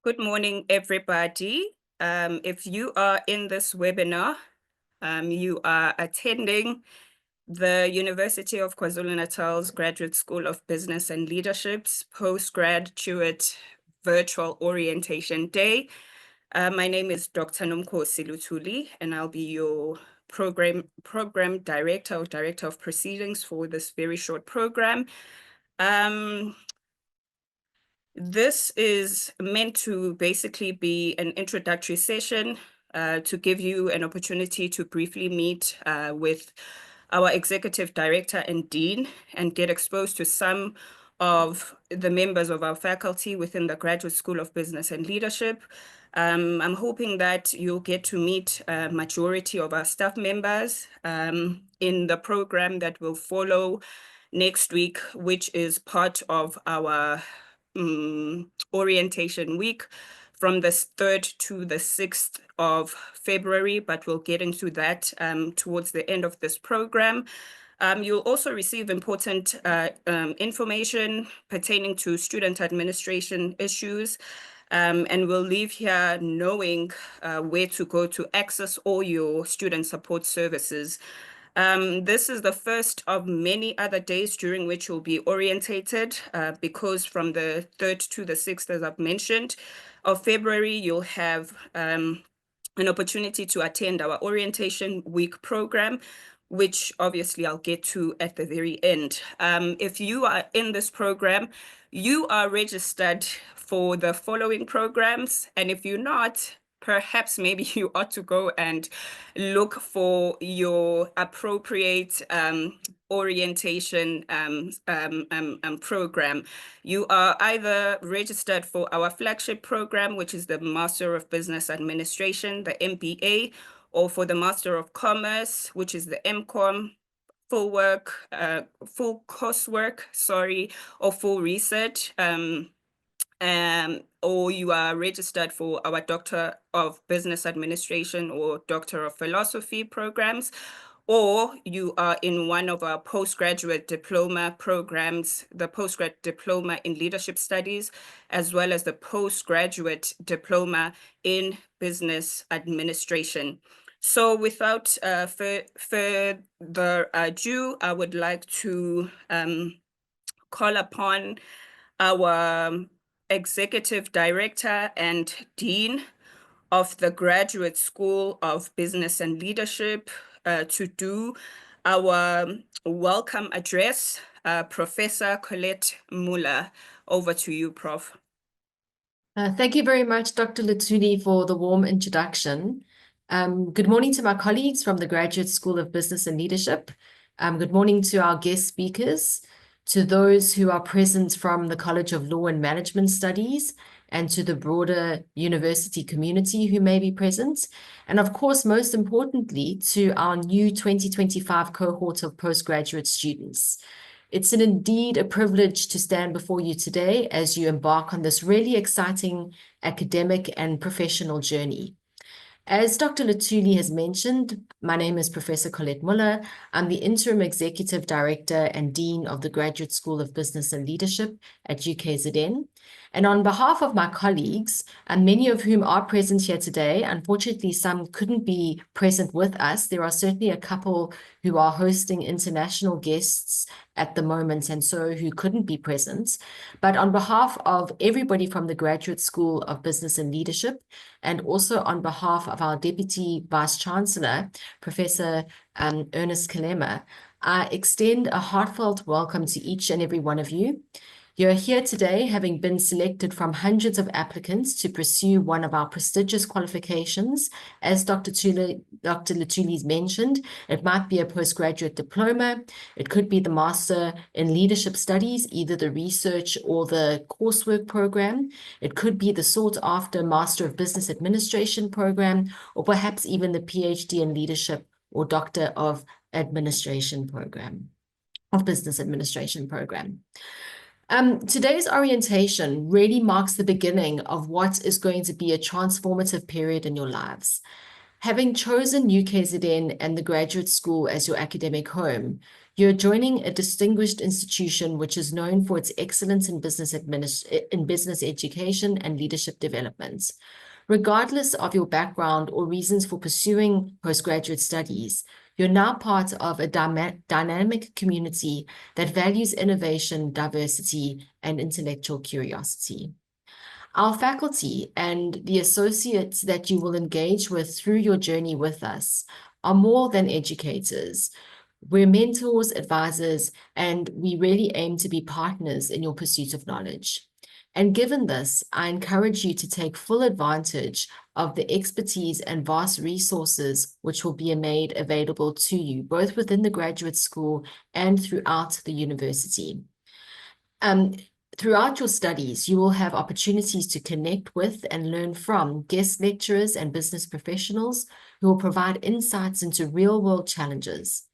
Good morning, everybody. If you are in this webinar, you are attending the University of KwaZulu-Natal's Graduate School of Business and Leadership's Postgraduate Virtual Orientation Day. My name is Dr. Nomkhosi Luthuli, and I'll be your program director or director of proceedings for this very short program. This is meant to basically be an introductory session to give you an opportunity to briefly meet with our executive director and dean and get exposed to some of the members of our faculty within the Graduate School of Business and Leadership. I'm hoping that you'll get to meet a majority of our staff members in the program that will follow next week, which is part of our orientation week from the 3rd to the 6th of February, but we'll get into that towards the end of this program. You'll also receive important information pertaining to student administration issues, and we'll leave here knowing where to go to access all your student support services. This is the first of many other days during which you'll be orientated because from the 3rd to the 6th, as I've mentioned, of February, you'll have an opportunity to attend our orientation week program, which obviously I'll get to at the very end. If you are in this program, you are registered for the following programs, and if you're not, perhaps maybe you ought to go and look for your appropriate orientation program. You are either registered for our flagship program, which is the Master of Business Administration, the MBA, or for the Master of Commerce, which is the MCOM, full coursework, or full research. Or you are registered for our Doctor of Business Administration or Doctor of Philosophy programs, or you are in one of our postgraduate diploma programs, the postgrad diploma in leadership studies, as well as the postgraduate diploma in business administration. So without further ado, I would like to call upon our Executive Director and Dean of the Graduate School of Business and Leadership to do our welcome address, Professor Colette Muller. Over to you, Prof. Thank you very much, Dr. Luthuli, for the warm introduction. Good morning to my colleagues from the Graduate School of Business and Leadership. Good morning to our guest speakers, to those who are present from the College of Law and Management Studies, and to the broader university community who may be present. And of course, most importantly, to our new 2025 cohort of postgraduate students. It's indeed a privilege to stand before you today as you embark on this really exciting academic and professional journey. As Dr. Luthuli has mentioned, my name is Professor Colette Muller. I'm the Interim Executive Director and Dean of the Graduate School of Business and Leadership at UKZN. And on behalf of my colleagues, and many of whom are present here today, unfortunately, some couldn't be present with us. There are certainly a couple who are hosting international guests at the moment, and so who couldn't be present. But on behalf of everybody from the Graduate School of Business and Leadership, and also on behalf of our Deputy Vice-Chancellor, Professor Ernest Kalema, I extend a heartfelt welcome to each and every one of you. You're here today having been selected from hundreds of applicants to pursue one of our prestigious qualifications. As Dr. Luthuli's mentioned, it might be a postgraduate diploma. It could be the Master in Leadership Studies, either the research or the coursework program. It could be the sought-after Master of Business Administration program, or perhaps even the PhD in Leadership or Doctor of Administration program, of Business Administration program. Today's orientation really marks the beginning of what is going to be a transformative period in your lives. Having chosen UKZN and the graduate school as your academic home, You're joining a distinguished institution which is known for its excellence in business education and leadership development. Regardless of your background or reasons for pursuing postgraduate studies, you're now part of a dynamic community that values innovation, diversity, and intellectual curiosity. Our faculty and the associates that you will engage with through your journey with us are more than educators. We're mentors, advisors, and we really aim to be partners in your pursuit of knowledge. And given this, I encourage you to take full advantage of the expertise and vast resources which will be made available to you, both within the graduate school and throughout the university. Throughout your studies, you will have opportunities to connect with and learn from guest lecturers and business professionals who will provide insights into real-world challenges.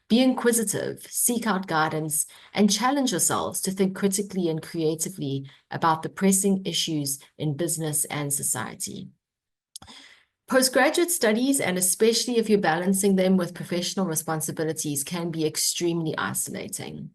Be inquisitive, seek out guidance, and challenge yourselves to think critically and creatively about the pressing issues in business and society. Postgraduate studies, and especially if you're balancing them with professional responsibilities, can be extremely isolating.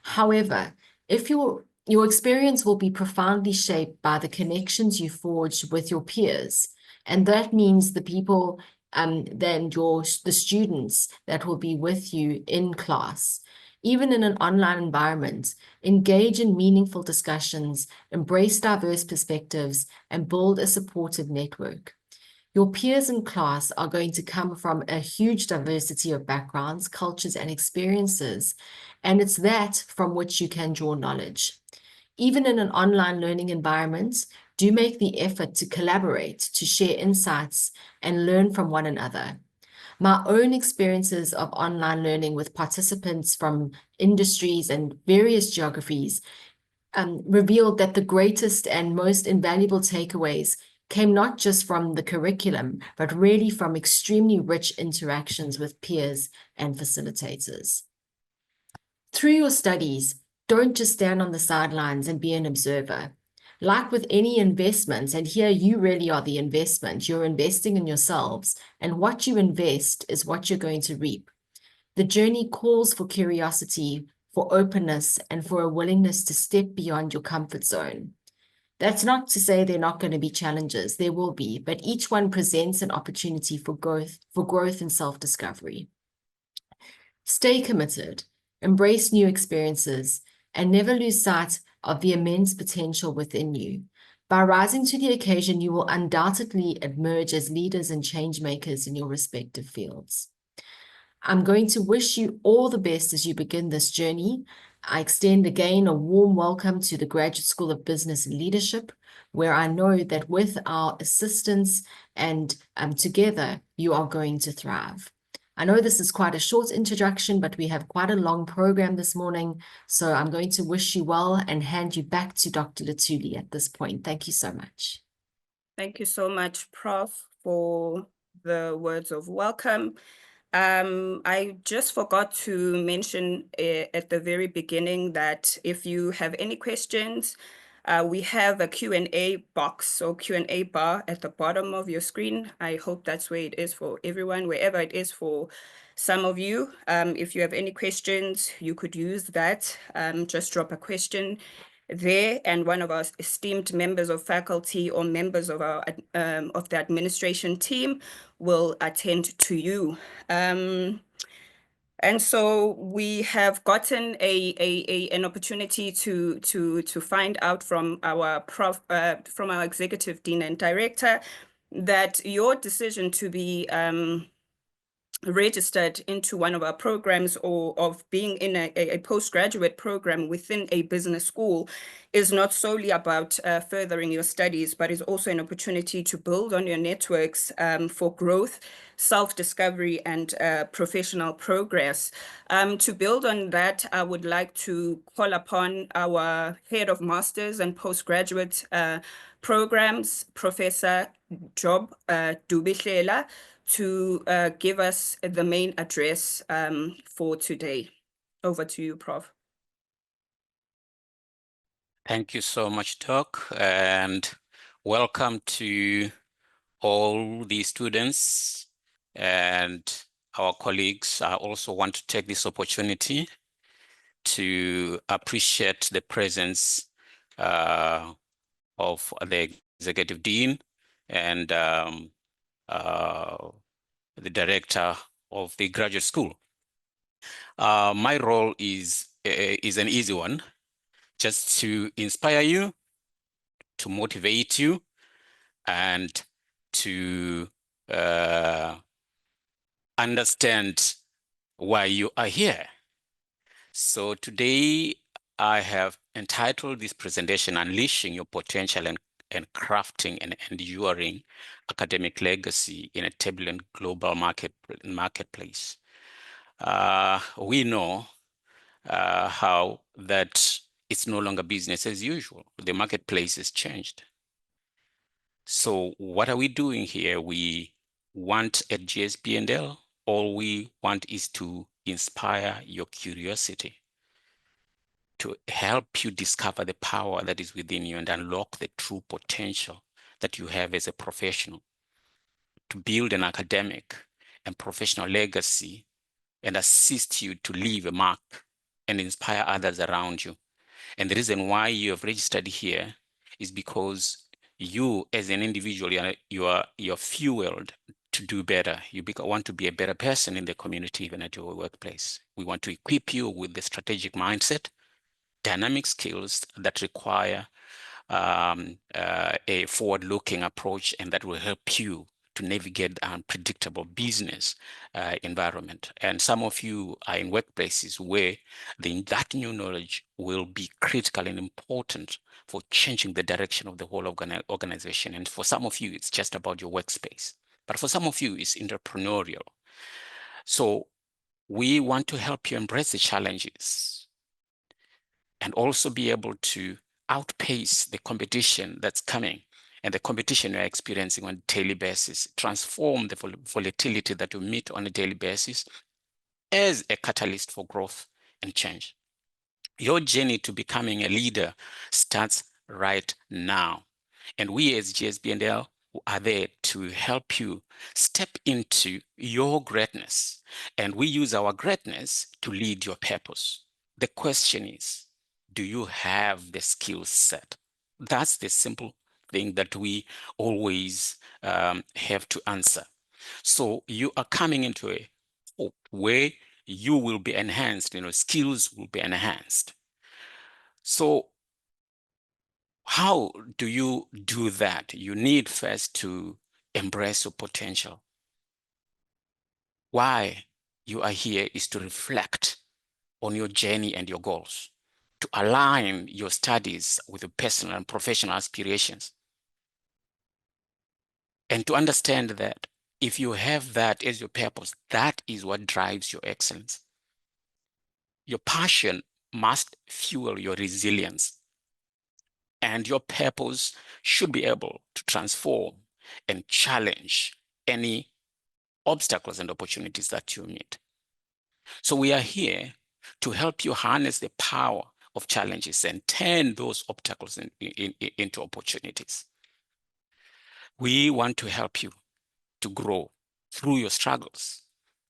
However, if your experience will be profoundly shaped by the connections you forged with your peers, and that means the people the students that will be with you in class. Even in an online environment, engage in meaningful discussions, embrace diverse perspectives, and build a supportive network. Your peers in class are going to come from a huge diversity of backgrounds, cultures, and experiences, and it's that from which you can draw knowledge. Even in an online learning environment, do make the effort to collaborate, to share insights, and learn from one another. My own experiences of online learning with participants from industries and various geographies revealed that the greatest and most invaluable takeaways came not just from the curriculum, but really from extremely rich interactions with peers and facilitators. Through your studies, don't just stand on the sidelines and be an observer. Like with any investment, and here you really are the investment, you're investing in yourselves, and what you invest is what you're going to reap. The journey calls for curiosity, for openness, and for a willingness to step beyond your comfort zone. That's not to say there are not going to be challenges, there will be, but each one presents an opportunity for growth and self-discovery. Stay committed, embrace new experiences, and never lose sight of the immense potential within you. By rising to the occasion, you will undoubtedly emerge as leaders and change makers in your respective fields. I'm going to wish you all the best as you begin this journey. I extend again a warm welcome to the Graduate School of Business and Leadership, where I know that with our assistance and together, you are going to thrive. I know this is quite a short introduction, but we have quite a long program this morning, so I'm going to wish you well and hand you back to Dr. Lutuli at this point. Thank you so much. Thank you so much, Prof, for the words of welcome. I just forgot to mention at the very beginning that if you have any questions, we have a Q&A box or Q&A bar at the bottom of your screen. I hope that's where it is for everyone, wherever it is for some of you. If you have any questions, you could use that. Just drop a question there, and one of our esteemed members of faculty or members of our of the administration team will attend to you. And so we have gotten an opportunity to find out from our from our executive dean and director that your decision to be registered into one of our programs or of being in a postgraduate program within a business school is not solely about furthering your studies, but is also an opportunity to build on your networks for growth, self-discovery, and professional progress. To build on that, I would like to call upon our head of masters and postgraduate programs, Professor Job Dubihlela, to give us the main address for today. Over to you, Prof. Thank you so much, Doc, and welcome to all the students and our colleagues, I also want to take this opportunity to appreciate the presence of the Executive Dean and the Director of the Graduate School. My role is an easy one, just to inspire you, to motivate you, and to understand why you are here. So today I have entitled this presentation, Unleashing Your Potential and Crafting an Enduring Academic Legacy in a Turbulent Global Marketplace. We know how that it's no longer business as usual. The marketplace has changed. So what are we doing here? We want at GSB&L, all we want is to inspire your curiosity, to help you discover the power that is within you and unlock the true potential that you have as a professional, to build an academic and professional legacy and assist you to leave a mark and inspire others around you. And the reason why you have registered here is because you as an individual, you're fueled to do better. You want to be a better person in the community, even at your workplace. We want to equip you with the strategic mindset, dynamic skills that require a forward-looking approach, and that will help you to navigate the unpredictable business environment. And some of you are in workplaces where that new knowledge will be critical and important for changing the direction of the whole organization. And for some of you, it's just about your workspace. But for some of you, it's entrepreneurial. So we want to help you embrace the challenges and also be able to outpace the competition that's coming and the competition you're experiencing on a daily basis, transform the volatility that you meet on a daily basis as a catalyst for growth and change. Your journey to becoming a leader starts right now. And we as GSB&L are there to help you step into your greatness. And we use our greatness to lead your purpose. The question is, do you have the skill set? That's the simple thing that we always have to answer. So you are coming into a hope where you will be enhanced, skills will be enhanced. So how do you do that? You need first to embrace your potential. Why you are here is to reflect on your journey and your goals, to align your studies with your personal and professional aspirations, and to understand that if you have that as your purpose, that is what drives your excellence. Your passion must fuel your resilience, and your purpose should be able to transform and challenge any obstacles and opportunities that you meet. So we are here to help you harness the power of challenges and turn those obstacles into opportunities. We want to help you to grow through your struggles.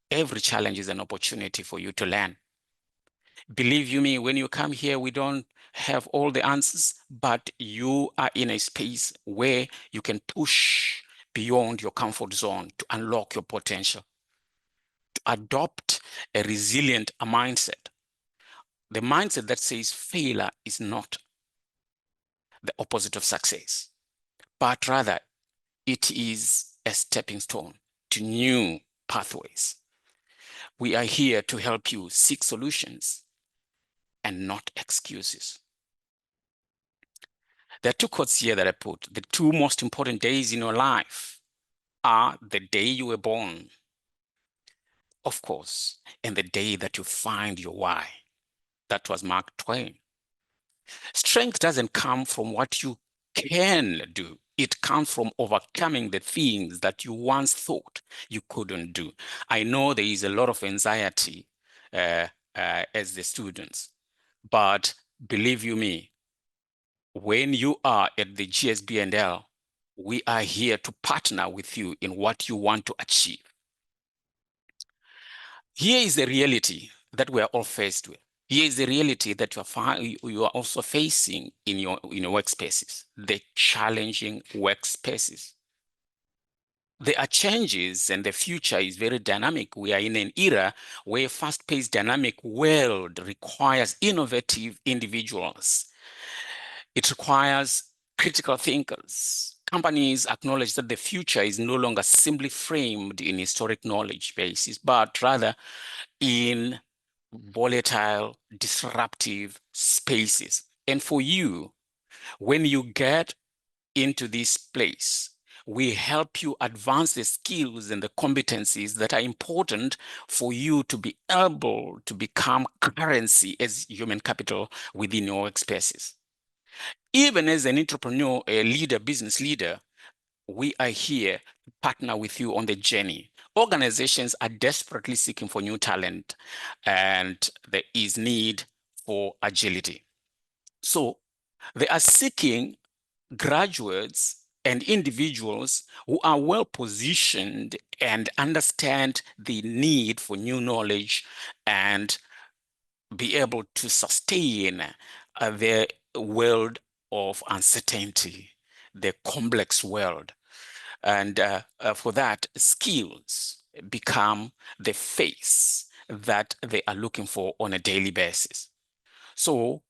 Every challenge is an opportunity for you to learn. Believe you me, when you come here, we don't have all the answers, but you are in a space where you can push beyond your comfort zone to unlock your potential, to adopt a resilient mindset. The mindset that says failure is not the opposite of success, but rather it is a stepping stone to new pathways. We are here to help you seek solutions and not excuses. There are two quotes here that I put. The two most important days in your life are the day you were born, of course, and the day that you find your why. That was Mark Twain. Strength doesn't come from what you can do. It comes from overcoming the things that you once thought you couldn't do. I know there is a lot of anxiety as the students, but believe you me, when you are at the GSB&L, we are here to partner with you in what you want to achieve. Here is the reality that we are all faced with. Here is the reality that you are also facing in your workspaces, the challenging workspaces. There are changes and the future is very dynamic. We are in an era where a fast-paced dynamic world requires innovative individuals. It requires critical thinkers. Companies acknowledge that the future is no longer simply framed in historic knowledge bases, but rather in volatile, disruptive spaces. And for you, when you get into this place, we help you advance the skills and the competencies that are important for you to be able to become currency as human capital within your workspaces. Even as an entrepreneur, a leader, business leader, we are here to partner with you on the journey. Organizations are desperately seeking for new talent, and there is need for agility. So they are seeking graduates and individuals who are well positioned and understand the need for new knowledge and be able to sustain the world of uncertainty, the complex world. And for that, skills become the face that they are looking for on a daily basis. So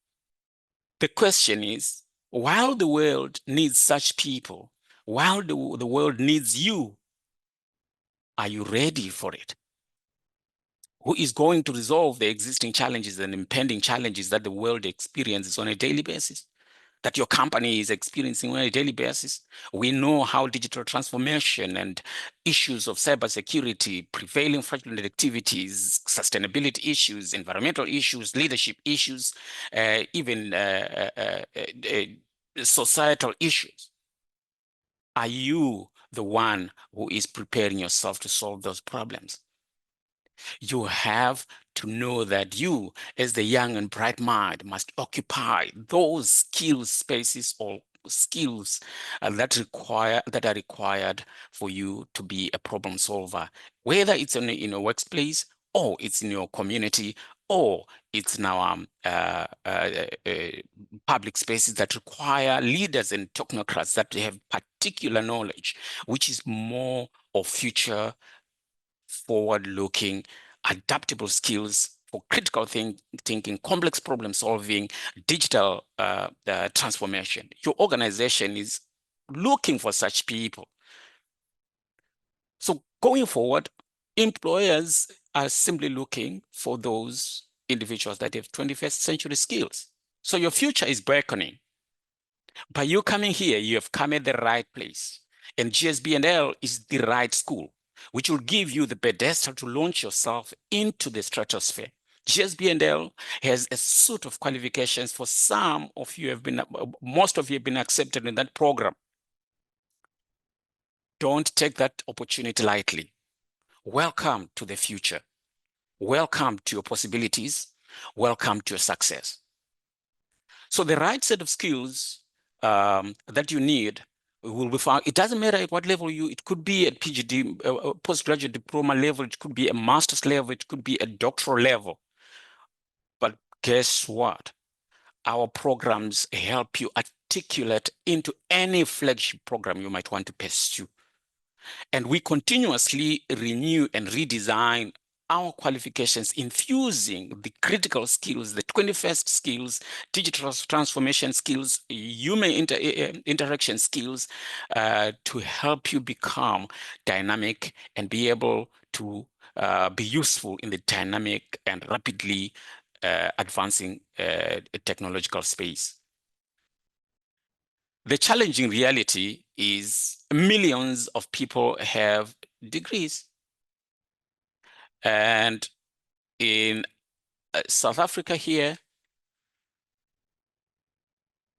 the question is, while the world needs such people, while the world needs you, are you ready for it? Who is going to resolve the existing challenges and impending challenges that the world experiences on a daily basis, that your company is experiencing on a daily basis? We know how digital transformation and issues of cybersecurity, prevailing fraudulent activities, sustainability issues, environmental issues, leadership issues, even societal issues. Are you the one who is preparing yourself to solve those problems? You have to know that you, as the young and bright mind, must occupy those skill spaces or skills that are required for you to be a problem solver, whether it's in a workplace, or it's in your community, or it's in our public spaces that require leaders and technocrats that have particular knowledge, which is more of future forward-looking, adaptable skills for critical thinking, complex problem solving, digital transformation. Your organization is looking for such people. So going forward, employers are simply looking for those individuals that have 21st century skills. So your future is beckoning. By you coming here, you have come at the right place. And GSB&L is the right school, which will give you the pedestal to launch yourself into the stratosphere. GSB&L has a suite of qualifications. For some of you most of you have been accepted in that program. Don't take that opportunity lightly. Welcome to the future. Welcome to your possibilities. Welcome to your success. So the right set of skills that you need will be found. It doesn't matter at what level it could be at PhD, postgraduate diploma level, it could be a master's level, it could be a doctoral level. But guess what? Our programs help you articulate into any flagship program you might want to pursue. And we continuously renew and redesign our qualifications, infusing the critical skills, the 21st skills, digital transformation skills, human interaction skills, to help you become dynamic and be able to be useful in the dynamic and rapidly advancing technological space. The challenging reality is millions of people have degrees. And in South Africa here,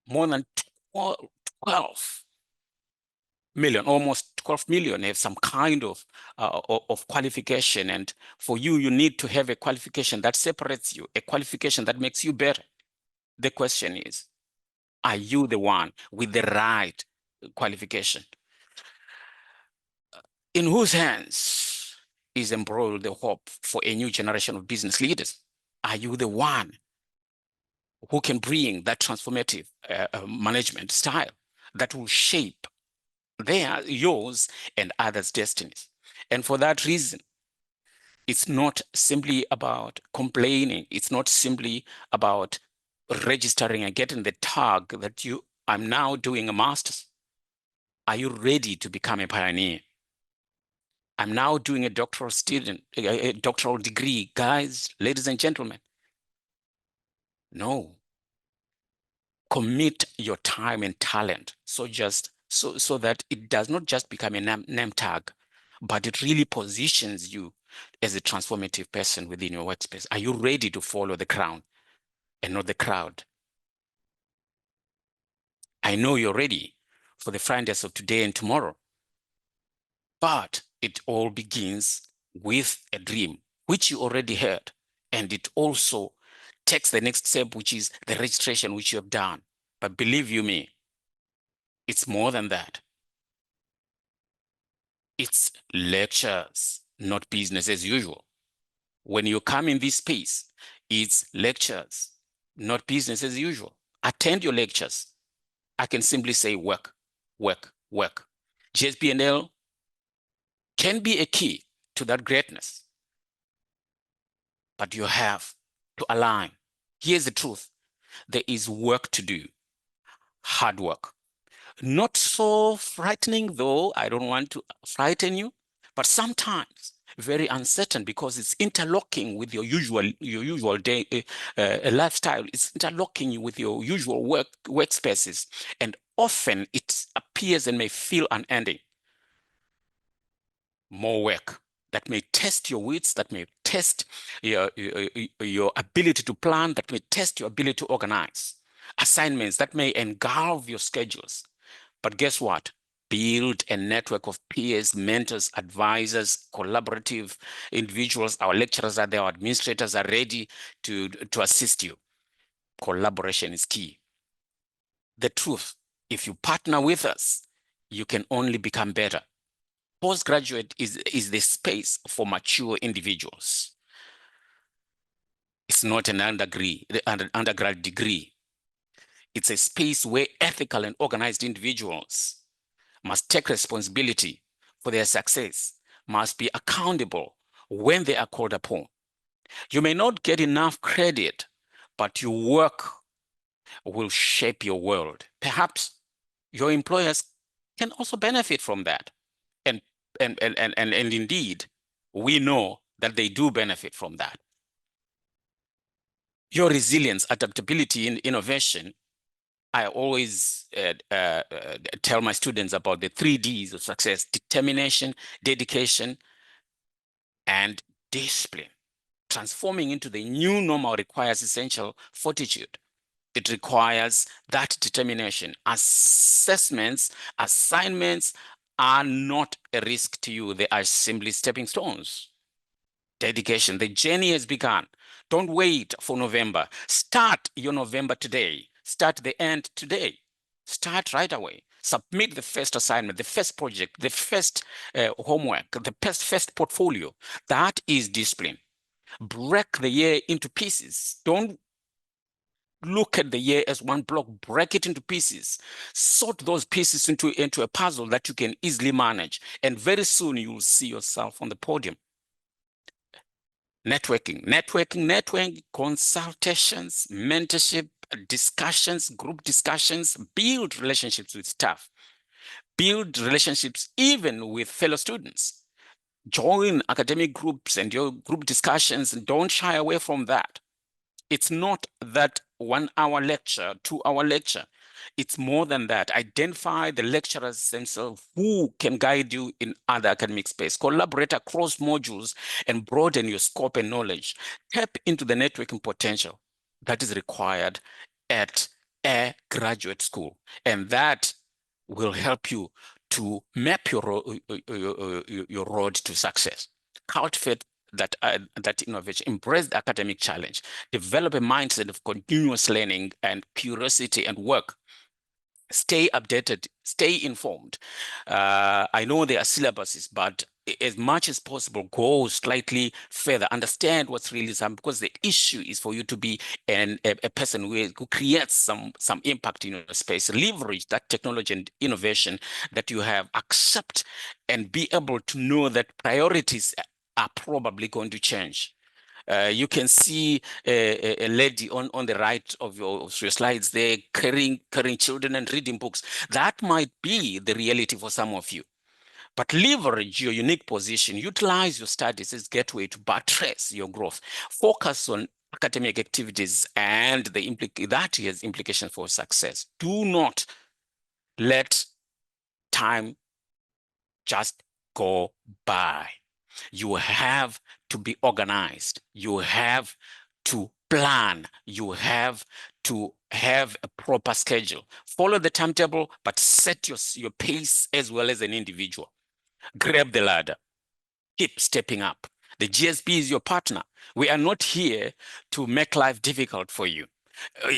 more than 12 million, almost 12 million have some kind of qualification. And for you, you need to have a qualification that separates you, a qualification that makes you better. The question is, are you the one with the right qualification? In whose hands is embroiled the hope for a new generation of business leaders? Are you the one who can bring that transformative management style that will shape yours and others' destinies? And for that reason, it's not simply about complaining. It's not simply about registering and getting the tag that I'm now doing a master's. Are you ready to become a pioneer? I'm now doing a doctoral degree. Guys, ladies and gentlemen, no. Commit your time and talent so that it does not just become a name tag, but it really positions you as a transformative person within your workspace. Are you ready to follow the crown and not the crowd? I know you're ready for the Fridays of today and tomorrow, but it all begins with a dream, which you already heard. And it also takes the next step, which is the registration, which you have done. But believe you me, it's more than that. It's lectures, not business as usual. When you come in this space, it's lectures, not business as usual. Attend your lectures. I can simply say work, work, work. GSB&L can be a key to that greatness, but you have to align. Here's the truth. There is work to do, hard work. Not so frightening, though. I don't want to frighten you, but sometimes very uncertain because it's interlocking with your usual day lifestyle. It's interlocking you with your usual workspaces, and often it appears and may feel unending. More work that may test your wits, that may test your ability to plan, that may test your ability to organize. Assignments that may engulf your schedules. But guess what? Build a network of peers, mentors, advisors, collaborative individuals. Our lecturers are there, our administrators are ready to assist you. Collaboration is key. The truth, if you partner with us, you can only become better. Postgraduate is the space for mature individuals. It's not an undergrad degree. It's a space where ethical and organized individuals must take responsibility for their success, must be accountable when they are called upon. You may not get enough credit, but your work will shape your world. Perhaps your employers can also benefit from that. And indeed, we know that they do benefit from that. Your resilience, adaptability, and innovation, I always tell my students about the 3 Ds of success: determination, dedication, and discipline. Transforming into the new normal requires essential fortitude. It requires that determination. Assessments, assignments are not a risk to you. They are simply stepping stones. Dedication, the journey has begun. Don't wait for November. Start your November today. Start the end today. Start right away. Submit the first assignment, the first project, the first homework, the first portfolio. That is discipline. Break the year into pieces. Don't look at the year as one block. Break it into pieces. Sort those pieces into a puzzle that you can easily manage. And very soon you will see yourself on the podium. Networking, consultations, mentorship, discussions, group discussions. Build relationships with staff. Build relationships even with fellow students. Join academic groups and your group discussions, and don't shy away from that. It's not that 1 hour lecture, 2 hour lecture. It's more than that. Identify the lecturers themselves who can guide you in other academic space. Collaborate across modules and broaden your scope and knowledge. Tap into the networking potential that is required at a graduate school. And that will help you to map your road to success. Cultivate that innovation, embrace the academic challenge, develop a mindset of continuous learning and curiosity and work. Stay updated, stay informed. I know there are syllabuses, but as much as possible, go slightly further, understand what's really some, because the issue is for you to be a person who creates some impact in your space. Leverage that technology and innovation that you have, accept and be able to know that priorities are probably going to change. You can see a lady on the right of your slides there carrying children and reading books. That might be the reality for some of you. But leverage your unique position, utilize your studies as gateway to buttress your growth. Focus on academic activities and that has implications for success. Do not let time just go by. You have to be organized. You have to plan. You have to have a proper schedule. Follow the timetable, but set your pace as well as an individual. Grab the ladder. Keep stepping up. The GSB is your partner. We are not here to make life difficult for you.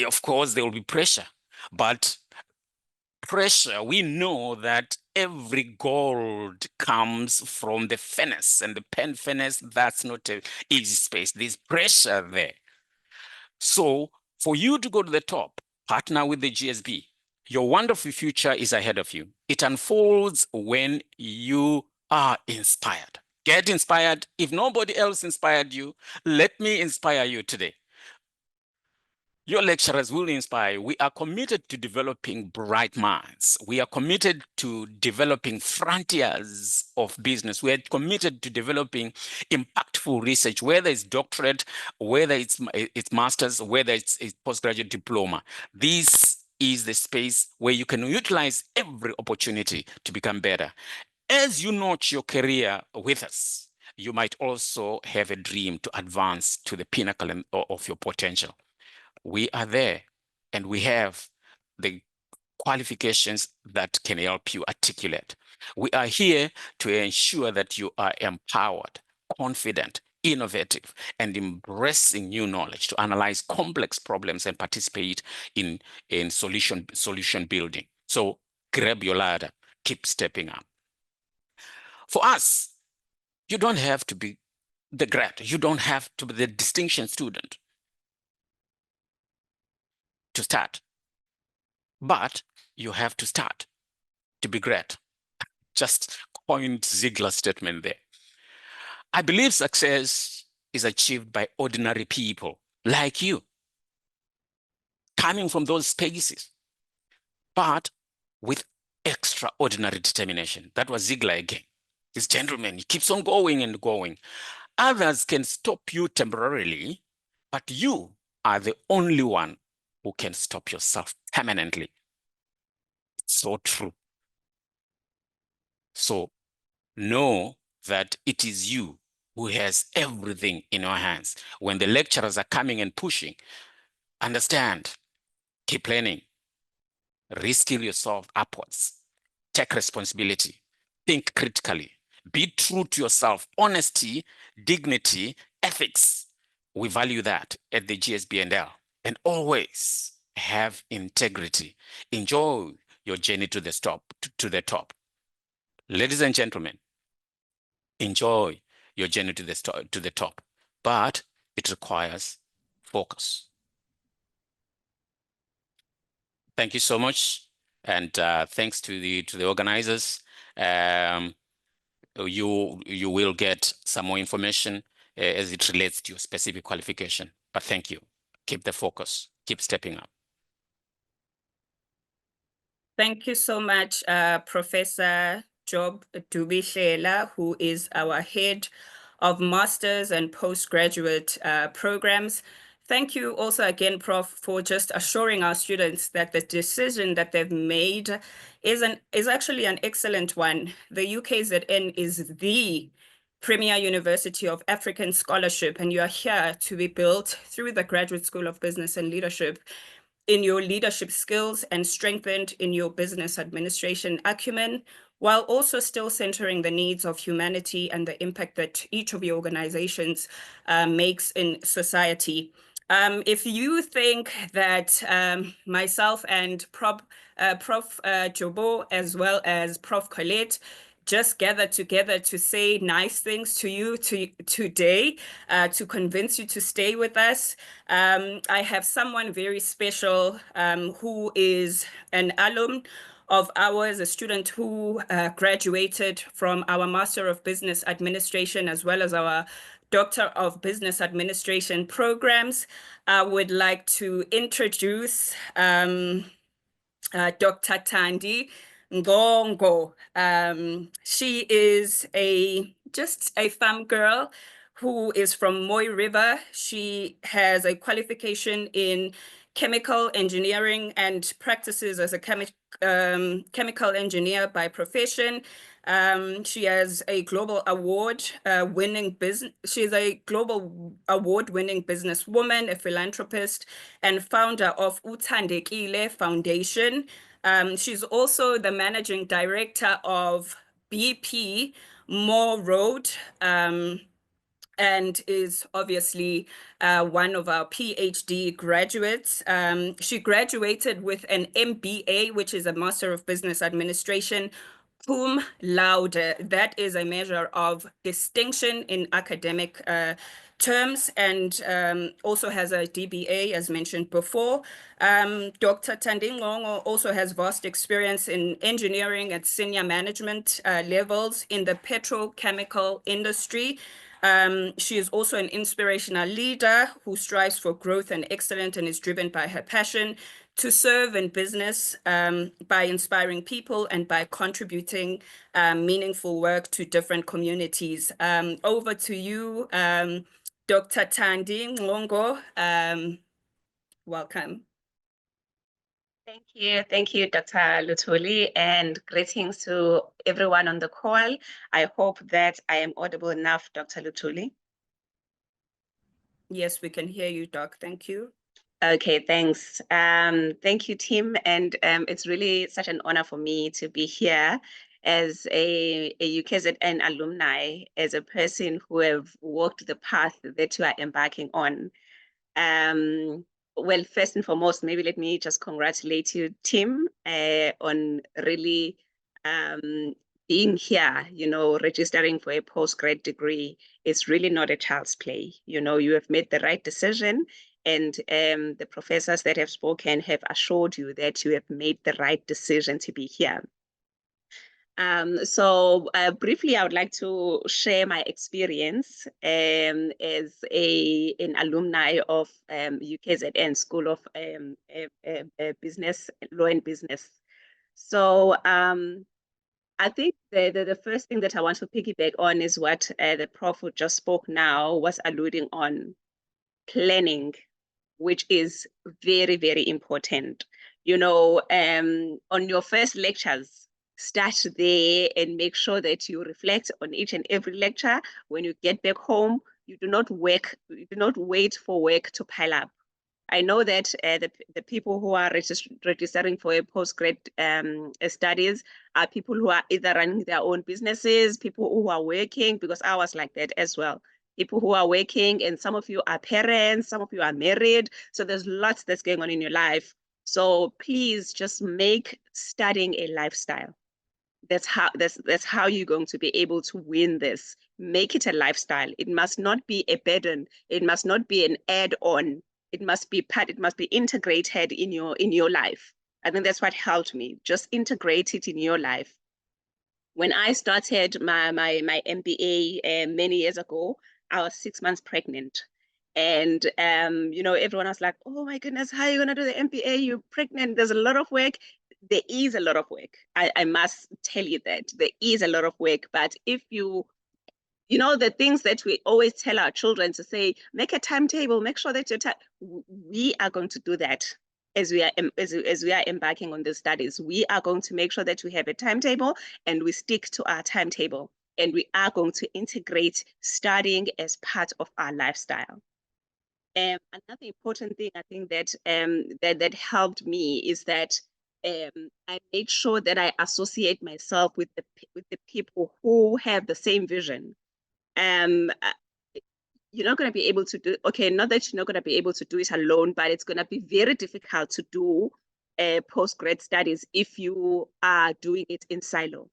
Of course, there will be pressure, but pressure, we know that every gold comes from the furnace, and the pen furnace, that's not an easy space. There's pressure there. So for you to go to the top, partner with the GSB. Your wonderful future is ahead of you. It unfolds when you are inspired. Get inspired. If nobody else inspired you, let me inspire you today. Your lecturers will inspire. We are committed to developing bright minds. We are committed to developing frontiers of business. We are committed to developing impactful research, whether it's doctorate, whether it's master's, whether it's postgraduate diploma. This is the space where you can utilize every opportunity to become better. As you notch your career with us, you might also have a dream to advance to the pinnacle of your potential. We are there, and we have the qualifications that can help you articulate. We are here to ensure that you are empowered, confident, innovative, and embracing new knowledge to analyze complex problems and participate in solution building. So grab your ladder, keep stepping up. For us, you don't have to be the grad. You don't have to be the distinction student to start. But you have to start to be great. Just coined Ziegler's statement there. I believe success is achieved by ordinary people like you, coming from those spaces, but with extraordinary determination. That was Ziegler again. This gentleman, he keeps on going and going. Others can stop you temporarily, but you are the only one who can stop yourself permanently. It's so true. So know that it is you who has everything in your hands. When the lecturers are coming and pushing, understand, keep learning, reskill yourself upwards, take responsibility, think critically, be true to yourself, honesty, dignity, ethics. We value that at the GSB&L, and always have integrity. Enjoy your journey to the top. Ladies and gentlemen, enjoy your journey to the top, but it requires focus. Thank you so much, and thanks to the organizers. You will get some more information as it relates to your specific qualification. But thank you. Keep the focus. Keep stepping up. Thank you so much, Professor Job Dubishela, who is our head of master's and postgraduate programs. Thank you also again, Prof, for just assuring our students that the decision that they've made is actually an excellent one. The UKZN is the premier university of African scholarship, and you are here to be built through the Graduate School of Business and Leadership in your leadership skills and strengthened in your business administration acumen, while also still centering the needs of humanity and the impact that each of your organizations makes in society. If you think that myself and Prof. Jobo, as well as Prof. Colette, just gathered together to say nice things to you today, to convince you to stay with us. I have someone very special who is an alum of ours, a student who graduated from our Master of Business Administration as well as our Doctor of Business Administration programs. I would like to introduce Dr. Thandi Ngongo. She is just a farm girl who is from Moy River. She has a qualification in chemical engineering and practices as a chemical engineer by profession. She has a global award winning business. She's a global award winning businesswoman, a philanthropist, and founder of Uthandekile Foundation. She's also the managing director of BP Moore Road, and is obviously one of our PhD graduates. She graduated with an MBA, which is a Master of Business Administration, cum laude. That is a measure of distinction in academic terms, and also has a DBA, as mentioned before. Dr. Thandi Ngongo also has vast experience in engineering at senior management levels in the petrochemical industry. She is also an inspirational leader who strives for growth and excellence and is driven by her passion to serve in business by inspiring people and by contributing meaningful work to different communities. Over to you, Dr. Thandi Ngongo. Welcome. Thank you, Dr. Luthuli, and greetings to everyone on the call. I hope that I am audible enough, Dr. Luthuli. Yes, we can hear you, Doc. Thank you. Okay, thanks. Thank you, Tim, and it's really such an honor for me to be here as a UKZN alumni, as a person who have walked the path that you are embarking on. Well, first and foremost, maybe let me just congratulate you, Tim, on really being here, registering for a postgrad degree. It's really not a child's play. You have made the right decision, and the professors that have spoken have assured you that you have made the right decision to be here. So briefly, I would like to share my experience as an alumni of UKZN School of Business, Law and Business. So I think the first thing that I want to piggyback on is what the prof who just spoke now was alluding on: planning, which is very, very important. On your first lectures, start there and make sure that you reflect on each and every lecture. When you get back home, you do not wait for work to pile up. I know that the people who are registering for a postgrad studies are people who are either running their own businesses, people who are working, because I was like that as well. People who are working, and some of you are parents, some of you are married. So there's lots that's going on in your life. So please just make studying a lifestyle. That's how you're going to be able to win this. Make it a lifestyle. It must not be a burden. It must not be an add-on. It must be integrated in your life. I think that's what helped me. Just integrate it in your life. When I started my MBA many years ago, I was 6 months pregnant. And everyone was like, oh my goodness, how are you gonna do the MBA? You're pregnant, there's a lot of work. There is a lot of work. I must tell you that there is a lot of work. But if the things that we always tell our children to say, make a timetable, make sure that we are going to do that as we are embarking on the studies. We are going to make sure that we have a timetable and we stick to our timetable. And we are going to integrate studying as part of our lifestyle. Another important thing I think that helped me is that I made sure that I associate myself with the people who have the same vision. You're not going to be able to do, not that you're not going to be able to do it alone, but it's going to be very difficult to do postgrad studies if you are doing it in silo.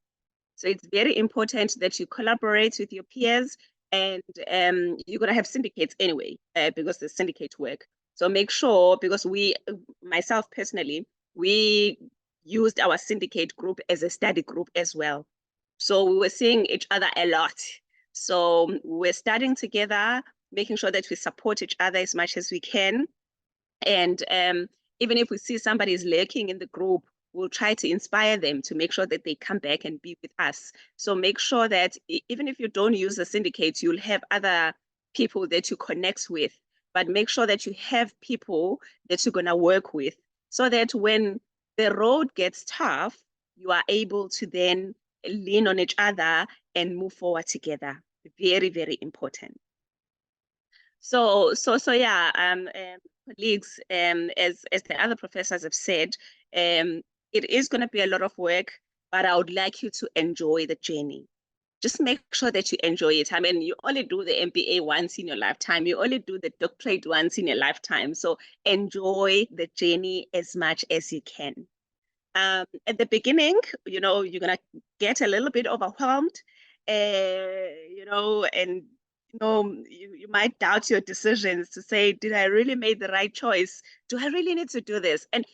So it's very important that you collaborate with your peers, and you're going to have syndicates anyway, because the syndicate work. So make sure, because myself personally, we used our syndicate group as a study group as well. So we were seeing each other a lot. So we're studying together, making sure that we support each other as much as we can. And even if we see somebody is lurking in the group, we'll try to inspire them to make sure that they come back and be with us. So make sure that even if you don't use the syndicate, you'll have other people that you connect with, but make sure that you have people that you're going to work with, so that when the road gets tough, you are able to then lean on each other and move forward together. Very, very important. So yeah, colleagues, as the other professors have said, it is going to be a lot of work, but I would like you to enjoy the journey. Just make sure that you enjoy it. I mean, you only do the MBA once in your lifetime. You only do the doctorate once in your lifetime. So enjoy the journey as much as you can. At the beginning, you're going to get a little bit overwhelmed, and you might doubt your decisions to say, did I really make the right choice? Do I really need to do this? And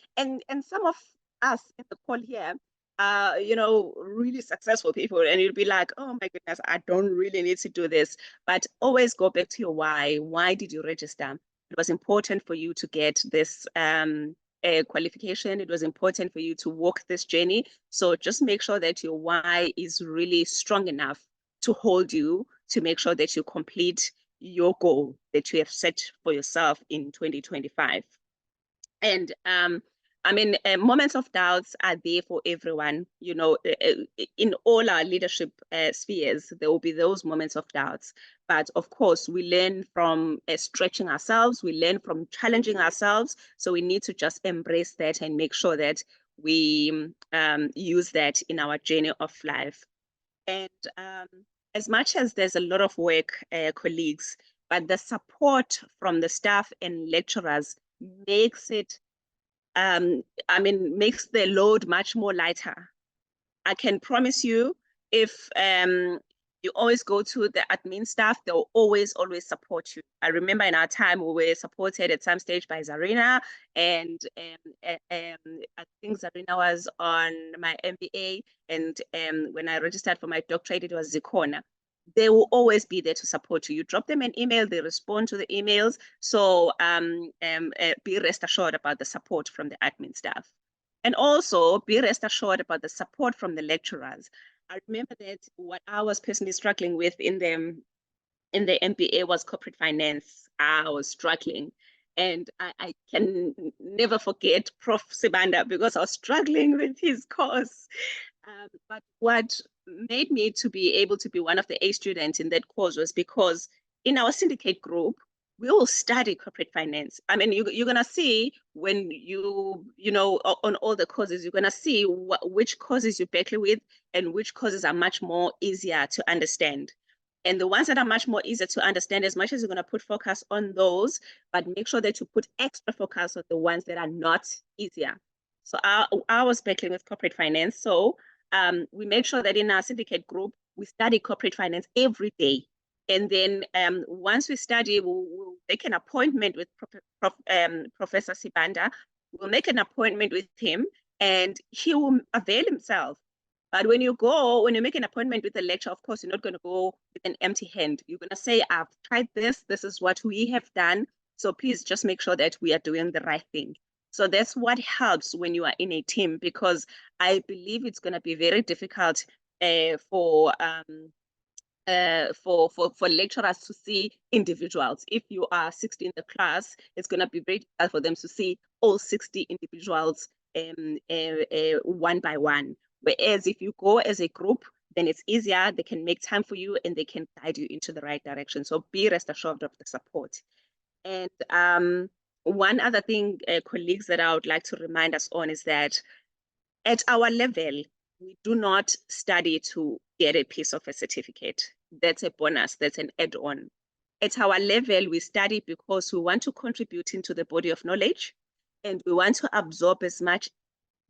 some of us in the call here are, really successful people, and you'll be like, oh my goodness, I don't really need to do this. But always go back to your why. Why did you register? It was important for you to get this qualification. It was important for you to walk this journey. So just make sure that your why is really strong enough to hold you, to make sure that you complete your goal that you have set for yourself in 2025. And I mean, moments of doubts are there for everyone. In all our leadership spheres, there will be those moments of doubts. But of course, we learn from stretching ourselves. We learn from challenging ourselves. So we need to just embrace that and make sure that we use that in our journey of life. And as much as there's a lot of work, colleagues, but the support from the staff and lecturers makes it, makes the load much more lighter. I can promise you, if you always go to the admin staff, they'll always support you. I remember in our time, we were supported at some stage by Zarina, and I think Zarina was on my MBA, and when I registered for my doctorate, it was Zikona. They will always be there to support you. You drop them an email, they respond to the emails. So be rest assured about the support from the admin staff. And also be rest assured about the support from the lecturers. I remember that what I was personally struggling with in the MBA was corporate finance. I was struggling. And I can never forget Prof. Sibanda, because I was struggling with his course. But what made me to be able to be one of the A students in that course was because in our syndicate group, we all study corporate finance. I mean, you're going to see when on all the courses, you're going to see which courses you battle with and which courses are much more easier to understand. And the ones that are much more easier to understand, as much as you're going to put focus on those, but make sure that you put extra focus on the ones that are not easier. So I was battling with corporate finance. So we made sure that in our syndicate group, we study corporate finance every day. And then once we study, we'll make an appointment with Professor Sibanda. We'll make an appointment with him, and he will avail himself. But when you make an appointment with a lecturer, of course, you're not going to go with an empty hand. You're going to say, I've tried this. This is what we have done. So please just make sure that we are doing the right thing. So that's what helps when you are in a team, because I believe it's going to be very difficult for lecturers to see individuals. If you are 60 in the class, it's going to be very difficult for them to see all 60 individuals one by one. Whereas if you go as a group, then it's easier. They can make time for you and they can guide you into the right direction. So be rest assured of the support. And one other thing, colleagues, that I would like to remind us on is that at our level, we do not study to get a piece of a certificate. That's a bonus, that's an add-on. At our level, we study because we want to contribute into the body of knowledge, and we want to absorb as much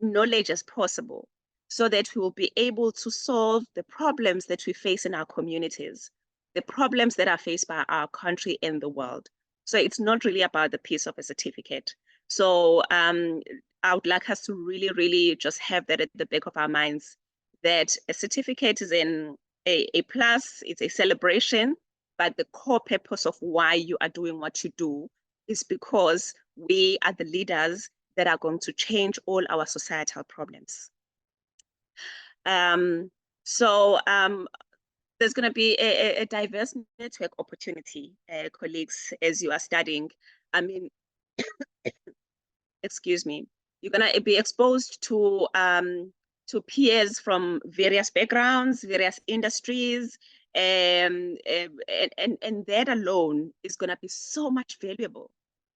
knowledge as possible. so that we will be able to solve the problems that we face in our communities, the problems that are faced by our country and the world. So it's not really about the piece of a certificate. So I would like us to really, really just have that at the back of our minds, that a certificate is a plus, it's a celebration, but the core purpose of why you are doing what you do is because we are the leaders that are going to change all our societal problems. There's going to be a diverse network opportunity, colleagues, as you are studying. I mean, excuse me, you're going to be exposed to peers from various backgrounds, various industries, and that alone is going to be so much valuable,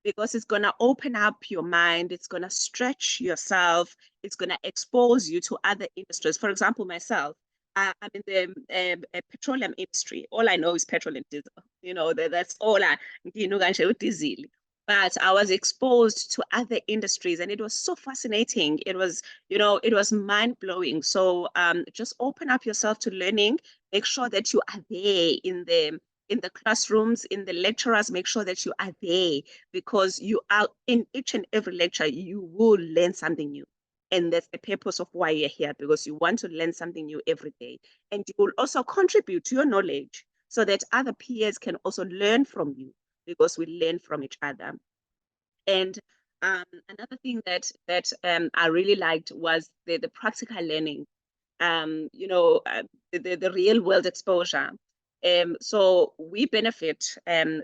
because it's going to open up your mind, it's going to stretch yourself, it's going to expose you to other industries. For example, myself, I'm in the petroleum industry. All I know is petrol and diesel. You know, that's all I know, diesel. But I was exposed to other industries, and it was so fascinating. It was, it was mind-blowing. So just open up yourself to learning. Make sure that you are there in the classrooms, in the lecturers. Make sure that you are there, because you are in each and every lecture, you will learn something new. And that's the purpose of why you're here, because you want to learn something new every day. And you will also contribute to your knowledge so that other peers can also learn from you, because we learn from each other. And another thing that I really liked was the practical learning, the real world exposure. So we benefit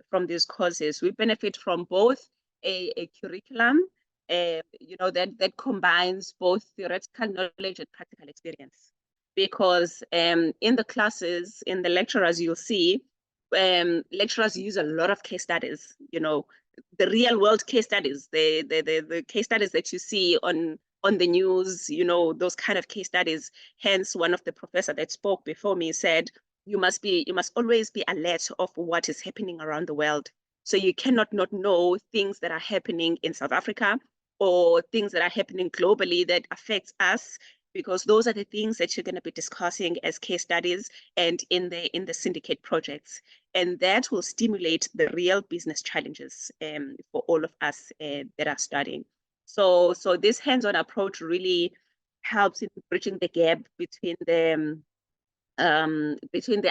from these courses. We benefit from both a curriculum, that combines both theoretical knowledge and practical experience. Because in the classes, in the lecturers, you'll see lecturers use a lot of case studies, the real world case studies, the case studies that you see on the news, those kind of case studies. Hence, one of the professors that spoke before me said, you must always be alert of what is happening around the world. So you cannot not know things that are happening in South Africa or things that are happening globally that affects us, because those are the things that you're going to be discussing as case studies and in the syndicate projects. And that will stimulate the real business challenges for all of us that are studying. So this hands-on approach really helps in bridging the gap between the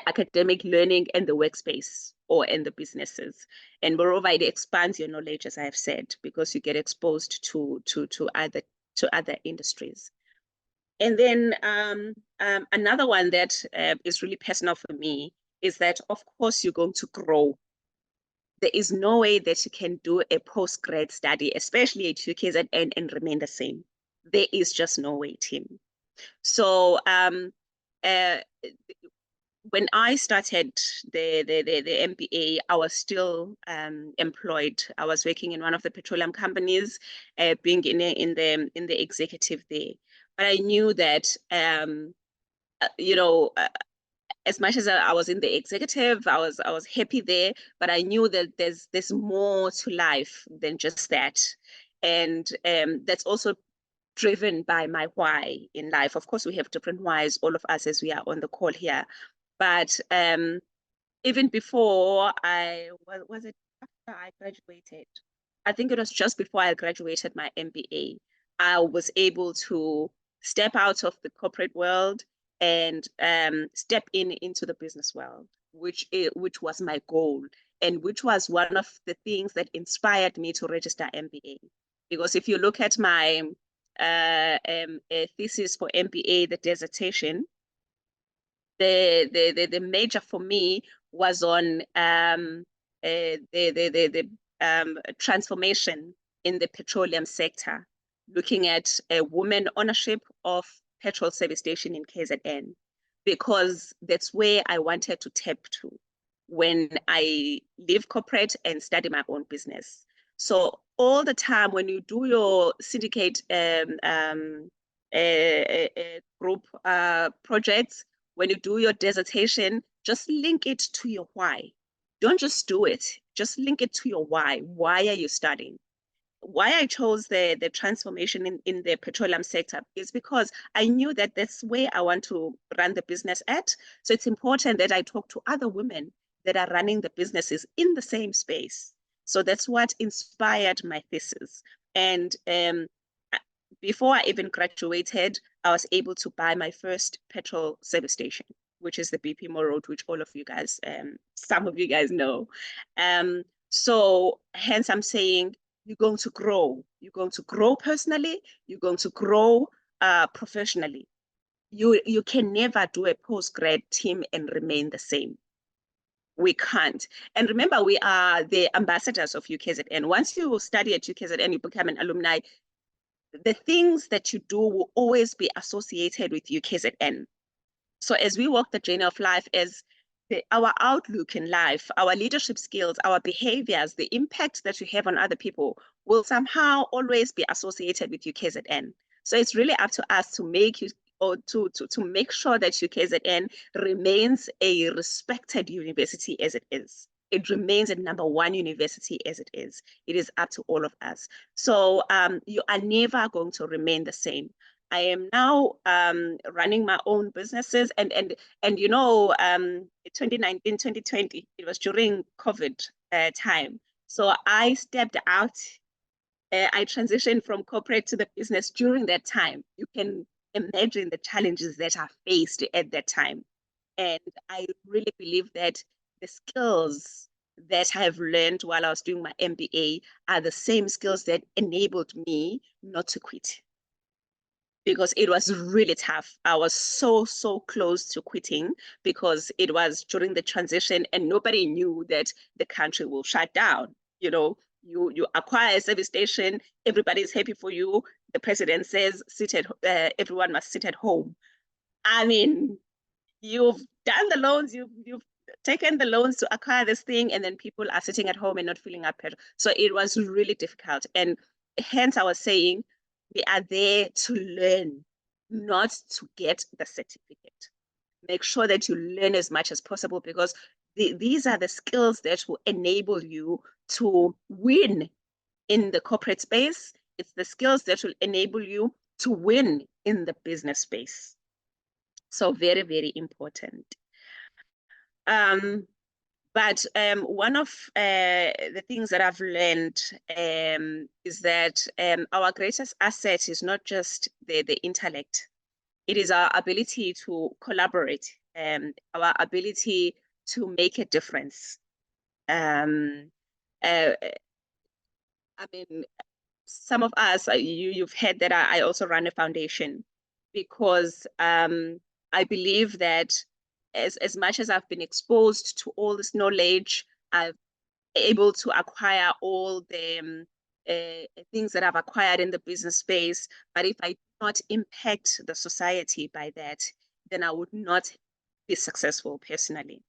academic learning and the workspace and the businesses. And moreover, it expands your knowledge, as I have said, because you get exposed to other industries. And then another one that is really personal for me is that, of course, you're going to grow. There is no way that you can do a postgrad study, especially at UKZN, and remain the same. There is just no way, Tim. So when I started the MBA, I was still employed. I was working in one of the petroleum companies, being in the executive there. But I knew that, as much as I was in the executive, I was happy there, but I knew that there's more to life than just that. And that's also driven by my why in life. Of course, we have different whys, all of us, as we are on the call here. But even before was it after I graduated? I think it was just before I graduated my MBA. I was able to step out of the corporate world and step into the business world, which was my goal, and which was one of the things that inspired me to register MBA. Because if you look at my thesis for MBA, the dissertation, the major for me was on the transformation in the petroleum sector, looking at women ownership of petrol service station in KZN, because that's where I wanted to tap to when I leave corporate and study my own business. So all the time when you do your syndicate group projects, when you do your dissertation, just link it to your why. Don't just do it, just link it to your why. Why are you studying? why I chose the transformation in the petroleum sector is because I knew that that's where I want to run the business at. So it's important that I talk to other women that are running the businesses in the same space. So that's what inspired my thesis. And before I even graduated, I was able to buy my first petrol service station, which is the BP Moore Road, which all of you guys, some of you guys know. So hence I'm saying, you're going to grow. You're going to grow personally. You're going to grow professionally. You can never do a post-grad team and remain the same. We can't. And remember, we are the ambassadors of UKZN. Once you study at UKZN, you become an alumni, the things that you do will always be associated with UKZN. So as we walk the journey of life, as our outlook in life, our leadership skills, our behaviors, the impact that we have on other people will somehow always be associated with UKZN. So it's really up to us to make to make sure that UKZN remains a respected university as it is. It remains a #1 university as it is. It is up to all of us. So you are never going to remain the same. I am now running my own businesses, and 2019, 2020, it was during COVID time. So I stepped out. I transitioned from corporate to the business during that time. You can imagine the challenges that I faced at that time. And I really believe that the skills that I've learned while I was doing my MBA are the same skills that enabled me not to quit. Because it was really tough. I was so close to quitting because it was during the transition and nobody knew that the country will shut down. You acquire a service station, everybody's happy for you. The president says, everyone must sit at home. I mean, you've done the loans, you've taken the loans to acquire this thing, and then people are sitting at home and not filling up petrol. So it was really difficult. And hence I was saying, we are there to learn, not to get the certificate. Make sure that you learn as much as possible, because these are the skills that will enable you to win in the corporate space. It's the skills that will enable you to win in the business space. So very, very important. But one of the things that I've learned is that our greatest asset is not just the intellect. It is our ability to collaborate, our ability to make a difference. I mean, some of us, you've heard that I also run a foundation, because I believe that as much as I've been exposed to all this knowledge, I've been able to acquire all the things that I've acquired in the business space. But if I do not impact the society by that, then I would not be successful personally.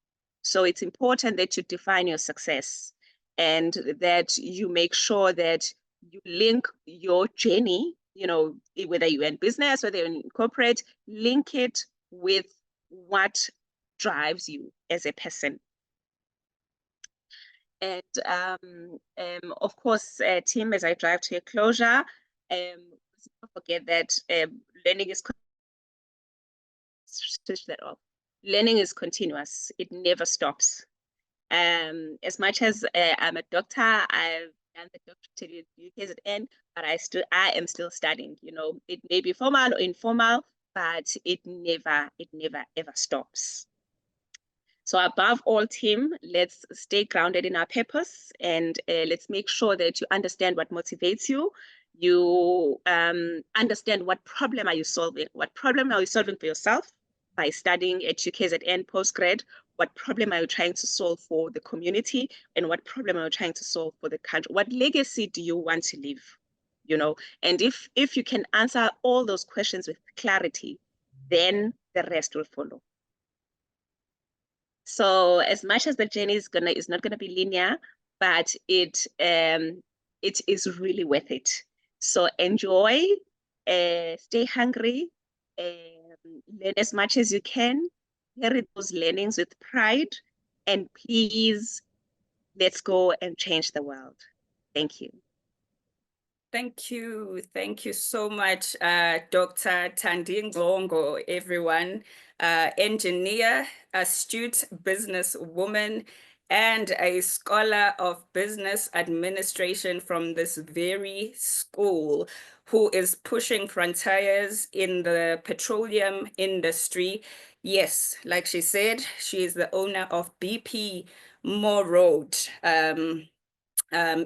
So it's important that you define your success and that you make sure that you link your journey, whether you're in business, whether you're in corporate, link it with what drives you as a person. And of course, team, as I drive to a closure, don't forget that learning is switch that off. Learning is continuous. It never stops. As much as I'm a doctor, I've done the doctorate at UKZN, but I am still studying. It may be formal or informal, but it never ever stops. So above all, team, let's stay grounded in our purpose, and let's make sure that you understand what motivates you. You understand what problem are you solving? What problem are you solving for yourself by studying at UKZN postgrad? What problem are you trying to solve for the community? And what problem are you trying to solve for the country? What legacy do you want to leave? And if you can answer all those questions with clarity, then the rest will follow. So as much as the journey is not gonna be linear, but it is really worth it. So enjoy, stay hungry, learn as much as you can, carry those learnings with pride, and please, let's go and change the world. Thank you. Thank you. Thank you so much, Dr. Tandi Ngongo, everyone. Engineer, astute businesswoman, and a scholar of business administration from this very school who is pushing frontiers in the petroleum industry. Yes, like she said, she is the owner of BP Moore Road.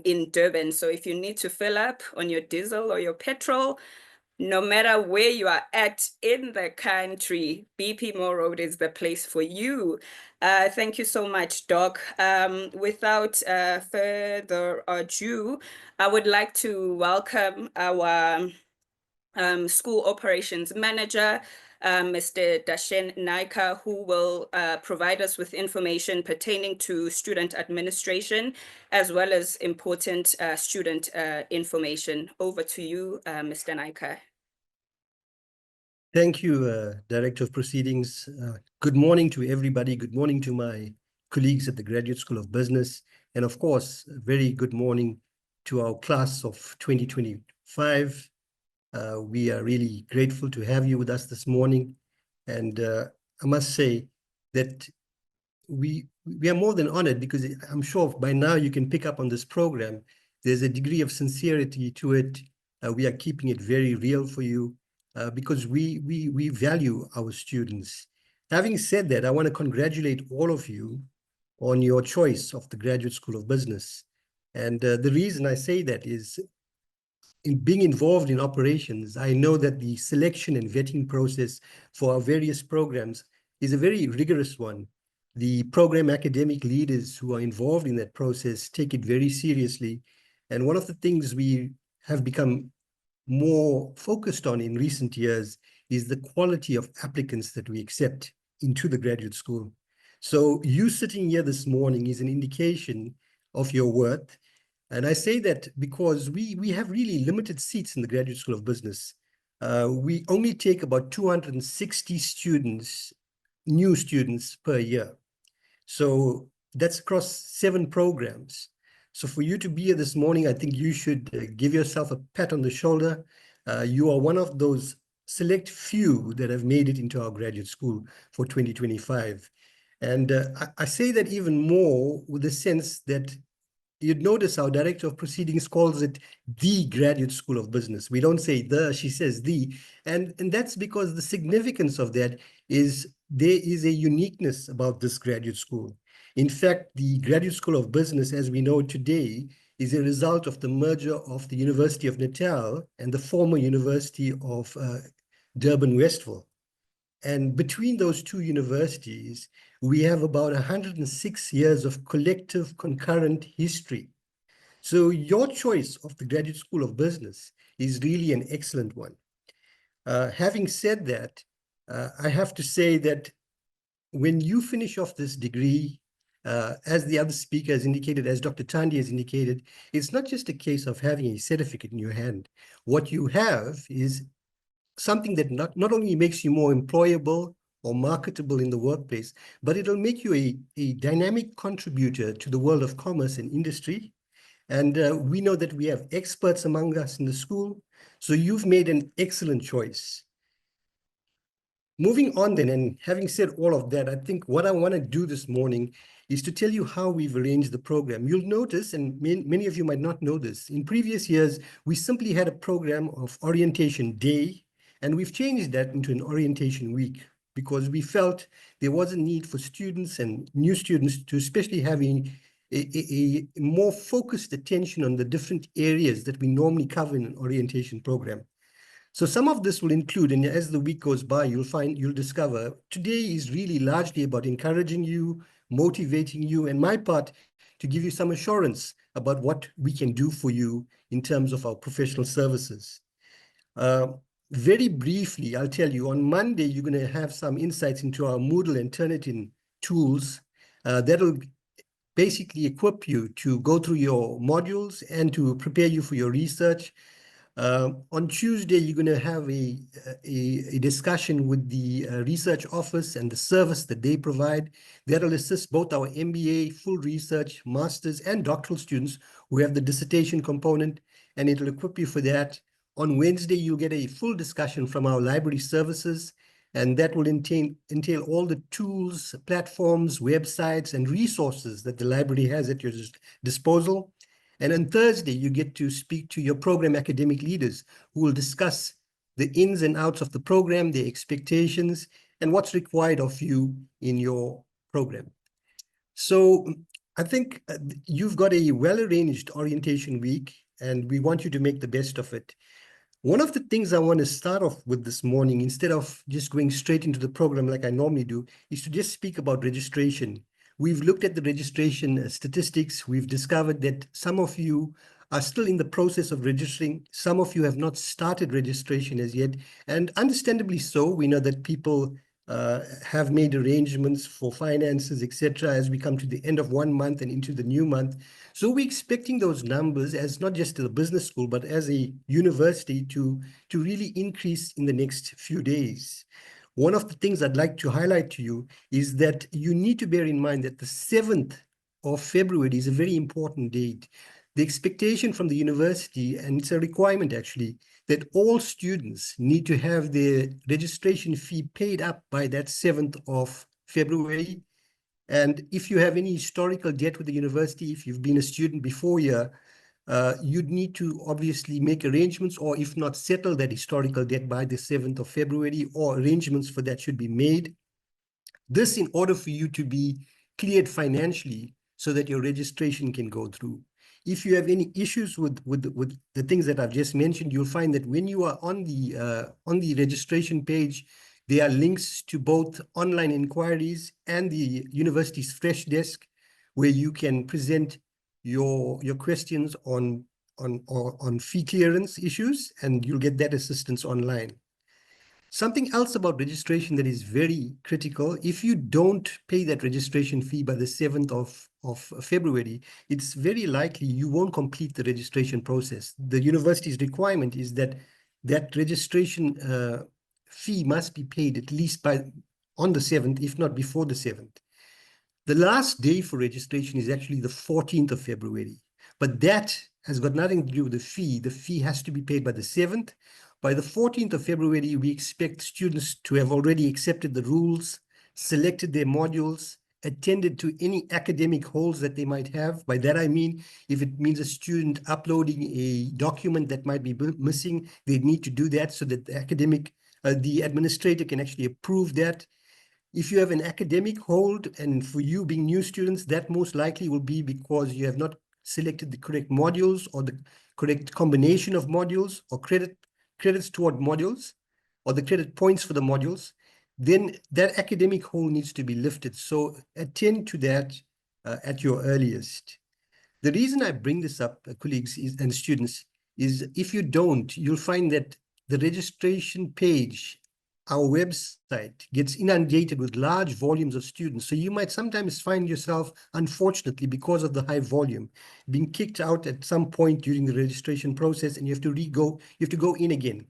In Durban. So if you need to fill up on your diesel or your petrol, no matter where you are at in the country, BP Moore Road is the place for you. Thank you so much, Doc. Without further ado, I would like to welcome our school operations manager, Mr. Dashen Naika, who will provide us with information pertaining to student administration, as well as important student information. Over to you, Mr. Naika. Thank you, Director of Proceedings. Good morning to everybody. Good morning to my colleagues at the Graduate School of Business. And of course, a very good morning to our class of 2025. We are really grateful to have you with us this morning. And I must say that we are more than honored, because I'm sure by now you can pick up on this program. There's a degree of sincerity to it. We are keeping it very real for you because we value our students. Having said that, I want to congratulate all of you on your choice of the Graduate School of Business. And the reason I say that is, in being involved in operations, I know that the selection and vetting process for our various programs is a very rigorous one. The program academic leaders who are involved in that process take it very seriously. And one of the things we have become more focused on in recent years is the quality of applicants that we accept into the graduate school. So you sitting here this morning is an indication of your worth. And I say that because we have really limited seats in the Graduate School of Business. We only take about 260 students, new students per year. So that's across 7 programs. So for you to be here this morning, I think you should give yourself a pat on the shoulder. You are one of those select few that have made it into our graduate school for 2025. And I say that even more with the sense that you'd notice our Director of Proceedings calls it the Graduate School of Business. We don't say the, she says the. And that's because the significance of that is there is a uniqueness about this graduate school. In fact, the Graduate School of Business, as we know today, is a result of the merger of the University of Natal and the former University of Durban-Westville. And between those two universities, we have about 106 years of collective concurrent history. So your choice of the Graduate School of Business is really an excellent one. Having said that, I have to say that when you finish off this degree, as the other speaker has indicated, as Dr. Tandi has indicated, it's not just a case of having a certificate in your hand. What you have is something that not only makes you more employable or marketable in the workplace, but it'll make you a dynamic contributor to the world of commerce and industry. And we know that we have experts among us in the school, so you've made an excellent choice. Moving on then, and having said all of that, I think what I want to do this morning is to tell you how we've arranged the program. You'll notice, and many of you might not know this, in previous years, we simply had a program of orientation day, and we've changed that into an orientation week because we felt there was a need for students and new students to especially having a more focused attention on the different areas that we normally cover in an orientation program. So some of this will include, and as the week goes by, you'll discover today is really largely about encouraging you, motivating you, and my part to give you some assurance about what we can do for you in terms of our professional services. Very briefly, I'll tell you, on Monday, you're going to have some insights into our Moodle and Turnitin tools that'll basically equip you to go through your modules and to prepare you for your research. On Tuesday, you're going to have a discussion with the research office and the service that they provide. That'll assist both our MBA, full research, master's, and doctoral students who have the dissertation component. and it'll equip you for that. On Wednesday, you'll get a full discussion from our library services, and that will entail all the tools, platforms, websites, and resources that the library has at your disposal. And on Thursday, you get to speak to your program academic leaders who will discuss the ins and outs of the program, their expectations, and what's required of you in your program. So I think you've got a well-arranged orientation week, and we want you to make the best of it. One of the things I want to start off with this morning, instead of just going straight into the program like I normally do, is to just speak about registration. We've looked at the registration statistics. We've discovered that some of you are still in the process of registering. Some of you have not started registration as yet, and understandably so. We know that people have made arrangements for finances, etc., as we come to the end of one month and into the new month. So we're expecting those numbers, as not just a business school, but as a university, to really increase in the next few days. One of the things I'd like to highlight to you is that you need to bear in mind that the 7th of February is a very important date. The expectation from the university, and it's a requirement actually, that all students need to have their registration fee paid up by that 7th of February. And if you have any historical debt with the university, if you've been a student before here, you'd need to obviously make arrangements, or if not, settle that historical debt by the 7th of February, or arrangements for that should be made. This in order for you to be cleared financially so that your registration can go through. If you have any issues with the things that I've just mentioned, you'll find that when you are on the registration page, there are links to both online inquiries and the university's Fresh Desk, where you can present your questions on fee clearance issues, and you'll get that assistance online. Something else about registration that is very critical: if you don't pay that registration fee by the 7th of February, it's very likely you won't complete the registration process. The university's requirement is that that registration fee must be paid at least on the 7th, if not before the 7th. The last day for registration is actually the 14th of February, but that has got nothing to do with the fee. The fee has to be paid by the 7th. By the 14th of February, we expect students to have already accepted the rules, selected their modules, attended to any academic holes that they might have. By that, I mean, if it means a student uploading a document that might be missing, they need to do that so that the administrator can actually approve that. If you have an academic hold, and for you being new students, that most likely will be because you have not selected the correct modules, or the correct combination of modules, or credits toward modules, or the credit points for the modules, then that academic hold needs to be lifted. So attend to that at your earliest. The reason I bring this up, colleagues and students, is if you don't, you'll find that the registration page, our website, gets inundated with large volumes of students. So you might sometimes find yourself, unfortunately, because of the high volume, being kicked out at some point during the registration process, and you have to go in again.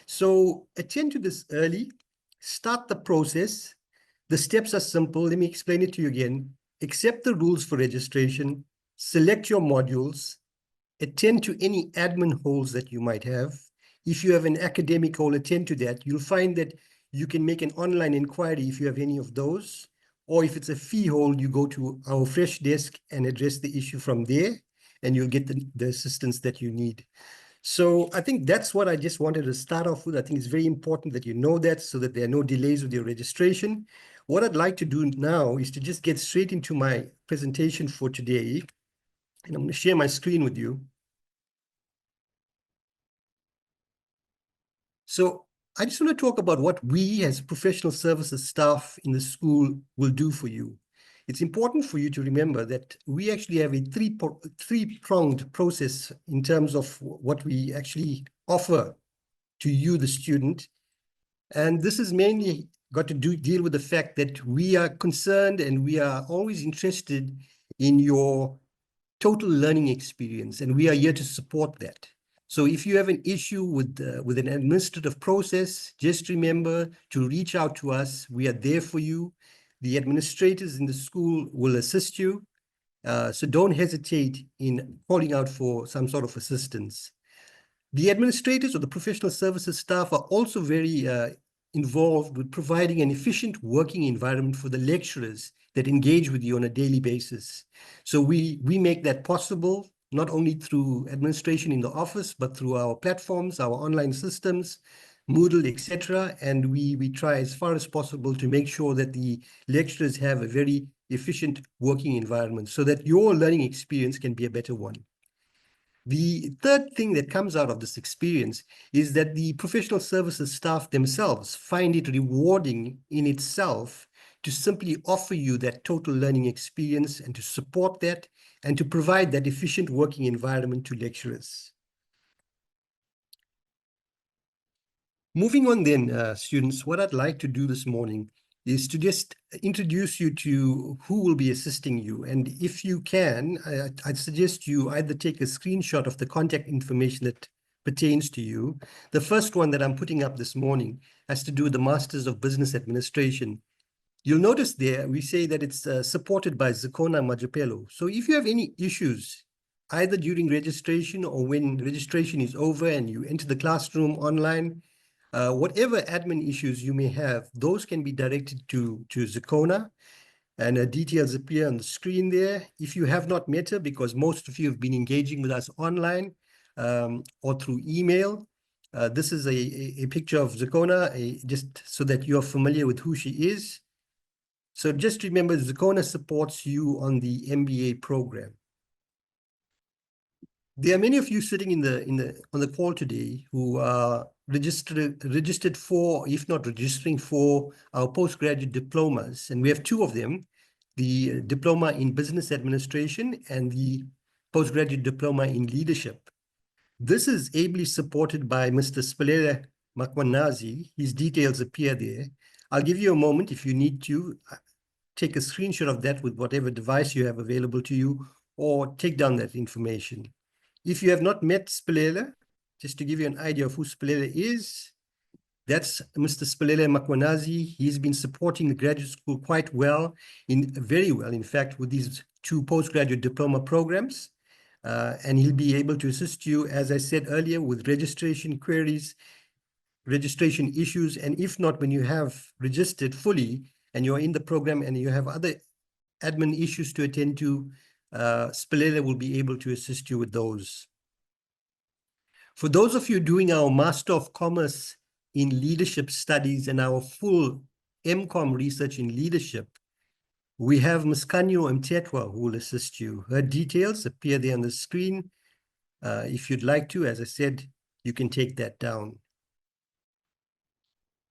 So attend to this early, start the process. The steps are simple. Let me explain it to you again. Accept the rules for registration, select your modules, attend to any admin holes that you might have. If you have an academic hole, attend to that. You'll find that you can make an online inquiry if you have any of those, or if it's a fee hole, you go to our Fresh Desk and address the issue from there, and you'll get the assistance that you need. So I think that's what I just wanted to start off with. I think it's very important that you know that, so that there are no delays with your registration. What I'd like to do now is to just get straight into my presentation for today, and I'm going to share my screen with you. So I just want to talk about what we as professional services staff in the school will do for you. It's important for you to remember that we actually have a three-pronged process in terms of what we actually offer to you, the student. And this is mainly got to deal with the fact that we are concerned and we are always interested in your total learning experience, and we are here to support that. So if you have an issue with an administrative process, just remember to reach out to us. We are there for you. The administrators in the school will assist you. So don't hesitate in calling out for some sort of assistance. The administrators or the professional services staff are also very involved with providing an efficient working environment for the lecturers that engage with you on a daily basis. So we make that possible, not only through administration in the office, but through our platforms, our online systems, Moodle, etc. And we try as far as possible to make sure that the lecturers have a very efficient working environment so that your learning experience can be a better one. The third thing that comes out of this experience is that the professional services staff themselves find it rewarding in itself to simply offer you that total learning experience and to support that and to provide that efficient working environment to lecturers. Moving on then, students, what I'd like to do this morning is to just introduce you to who will be assisting you. And if you can, I'd suggest you either take a screenshot of the contact information that pertains to you. The first one that I'm putting up this morning has to do with the Masters of Business Administration. You'll notice there, we say that it's supported by Zikona Majapelo. So if you have any issues, either during registration or when registration is over and you enter the classroom online, whatever admin issues you may have, those can be directed to Zikona, and details appear on the screen there. If you have not met her, because most of you have been engaging with us online or through email, this is a picture of Zikona, just so that you're familiar with who she is. So just remember, Zikona supports you on the MBA program. There are many of you sitting on the call today who are registered for, if not registering for, our postgraduate diplomas, and we have two of them: the diploma in business administration and the postgraduate diploma in leadership. This is ably supported by Mr. Spalele Makwanazi. His details appear there. I'll give you a moment if you need to take a screenshot of that with whatever device you have available to you, or take down that information. If you have not met Spalele, just to give you an idea of who Spalele is, that's Mr. Spalele Makwanazi. He's been supporting the graduate school quite well, very well, in fact, with these two postgraduate diploma programs. And he'll be able to assist you, as I said earlier, with registration queries, registration issues, and if not, when you have registered fully and you're in the program and you have other admin issues to attend to, Spalele will be able to assist you with those. For those of you doing our Master of Commerce in Leadership Studies and our full MCOM research in leadership, we have Ms. Kanyo Mtetwa who will assist you. Her details appear there on the screen. If you'd like to, as I said, you can take that down.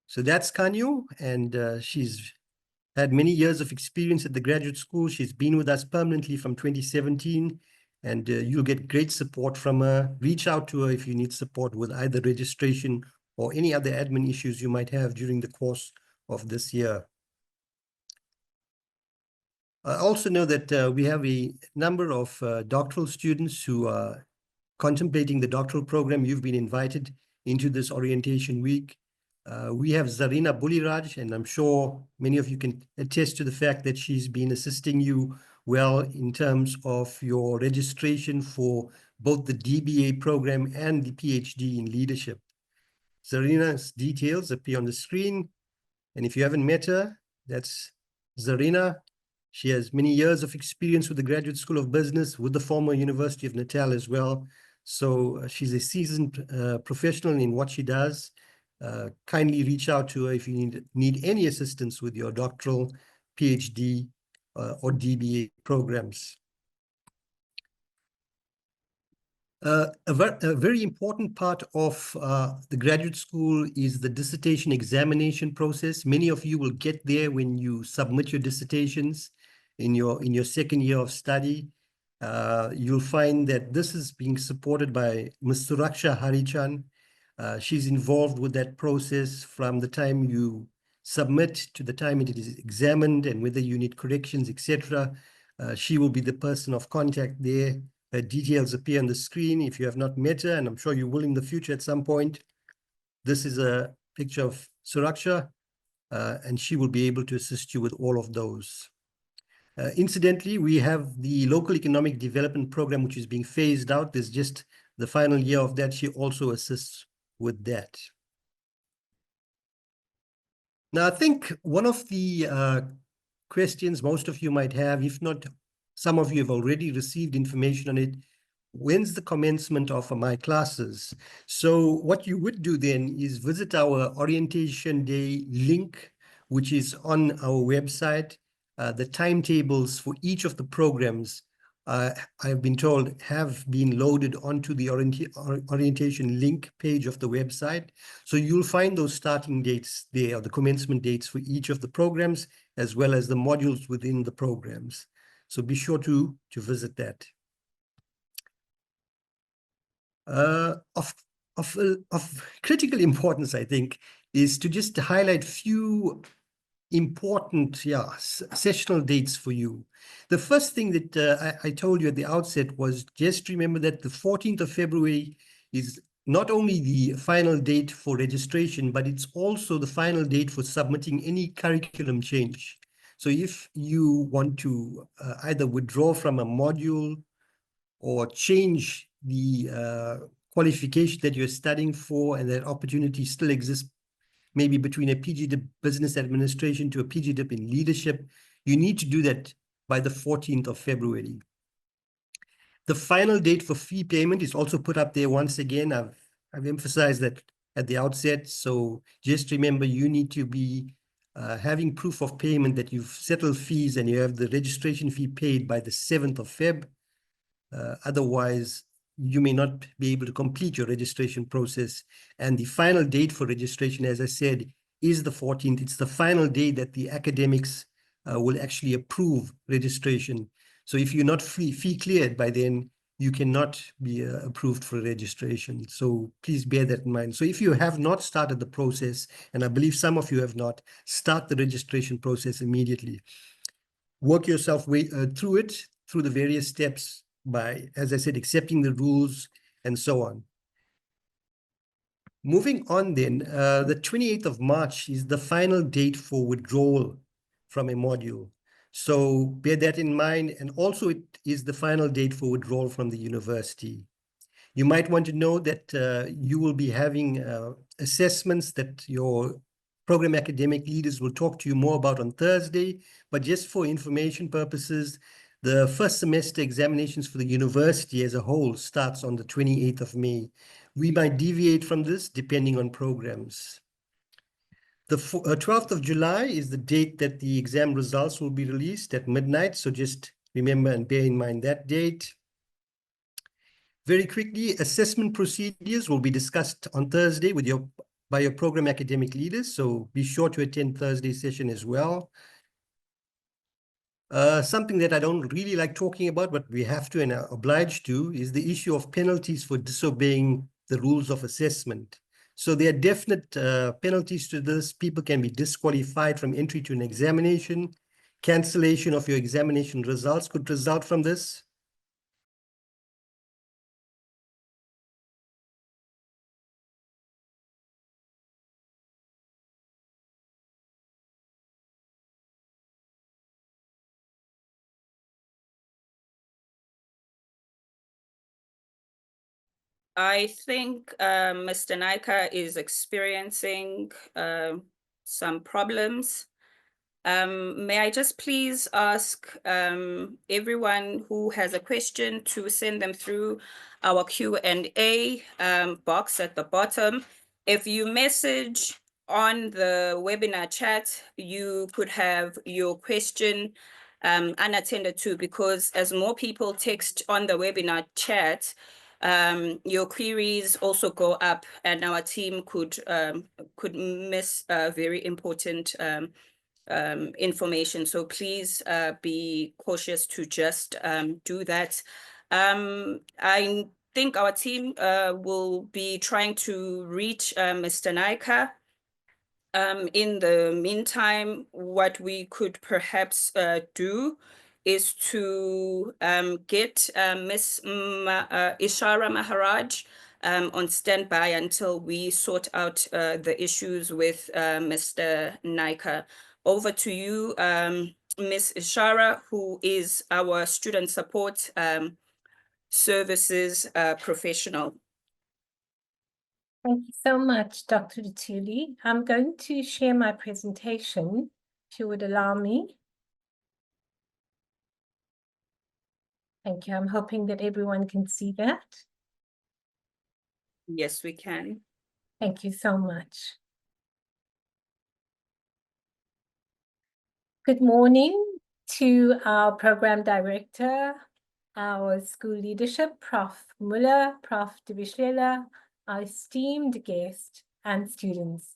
So that's Kanyo, and she's had many years of experience at the graduate school. She's been with us permanently from 2017, and you'll get great support from her. Reach out to her if you need support with either registration or any other admin issues you might have during the course of this year. I also know that we have a number of doctoral students who are contemplating the doctoral program. You've been invited into this orientation week. We have Zarina Buliraj, and I'm sure many of you can attest to the fact that she's been assisting you well in terms of your registration for both the DBA program and the PhD in leadership. Zarina's details appear on the screen, and if you haven't met her, that's Zarina. She has many years of experience with the Graduate School of Business, with the former University of Natal as well. So she's a seasoned professional in what she does. Kindly reach out to her if you need any assistance with your doctoral, PhD, or DBA programs. A very important part of the graduate school is the dissertation examination process. Many of you will get there when you submit your dissertations in your second year of study. You'll find that this is being supported by Ms. Suraksha Harichan. She's involved with that process from the time you submit to the time it is examined and whether you need corrections, etc. She will be the person of contact there. Her details appear on the screen if you have not met her, and I'm sure you will in the future at some point. This is a picture of Suraksha, and she will be able to assist you with all of those. Incidentally, we have the local economic development program, which is being phased out. There's just the final year of that, she also assists with that. Now, I think one of the questions most of you might have, if not some of you have already received information on it, when's the commencement of my classes? So what you would do then is visit our orientation day link, which is on our website. The timetables for each of the programs, I've been told, have been loaded onto the orientation link page of the website. So you'll find those starting dates there, or the commencement dates for each of the programs, as well as the modules within the programs. So be sure to visit that. Of critical importance, I think, is to just highlight few important sessional dates for you. The first thing that I told you at the outset was just remember that the 14th of February is not only the final date for registration, but it's also the final date for submitting any curriculum change. So if you want to either withdraw from a module or change the qualification that you're studying for, and that opportunity still exists, maybe between a PGDIP Business Administration to a PGDIP in Leadership, you need to do that by the 14th of February. The final date for fee payment is also put up there once again. I've emphasized that at the outset. So just remember, you need to be having proof of payment that you've settled fees and you have the registration fee paid by the 7th of Feb. Otherwise, you may not be able to complete your registration process. And the final date for registration, as I said, is the 14th. It's the final day that the academics will actually approve registration. So if you're not fee cleared by then, you cannot be approved for registration. So please bear that in mind. So if you have not started the process, and I believe some of you have not, start the registration process immediately. Work yourself through it, through the various steps by, as I said, accepting the rules and so on. Moving on then, the 28th of March is the final date for withdrawal from a module. So bear that in mind. And also it is the final date for withdrawal from the university. You might want to know that you will be having assessments that your program academic leaders will talk to you more about on Thursday. But just for information purposes, the first semester examinations for the university as a whole starts on the 28th of May. We might deviate from this depending on programs. The 12th of July is the date that the exam results will be released at midnight. So just remember and bear in mind that date. Very quickly, assessment procedures will be discussed on Thursday by your program academic leaders. So be sure to attend Thursday's session as well. Something that I don't really like talking about, but we have to and are obliged to, is the issue of penalties for disobeying the rules of assessment. So there are definite penalties to this. People can be disqualified from entry to an examination. Cancellation of your examination results could result from this. I think Mr. Naika is experiencing some problems. May I just please ask everyone who has a question to send them through our Q&A box at the bottom. If you message on the webinar chat, you could have your question unattended to, because as more people text on the webinar chat, your queries also go up, and our team could miss very important information. So please be cautious to just do that. I think our team will be trying to reach Mr. Naika. In the meantime, what we could perhaps do is to get Ms. Ishara Maharaj on standby until we sort out the issues with Mr. Naika. Over to you, Ms. Ishara, who is our student support services professional. Thank you so much, Dr. Luthuli. I'm going to share my presentation, if you would allow me. Thank you. I'm hoping that everyone can see that. Yes, we can. Thank you so much. Good morning to our program director, our school leadership, Prof. Muller, Prof. de Beschleller, our esteemed guest, and students.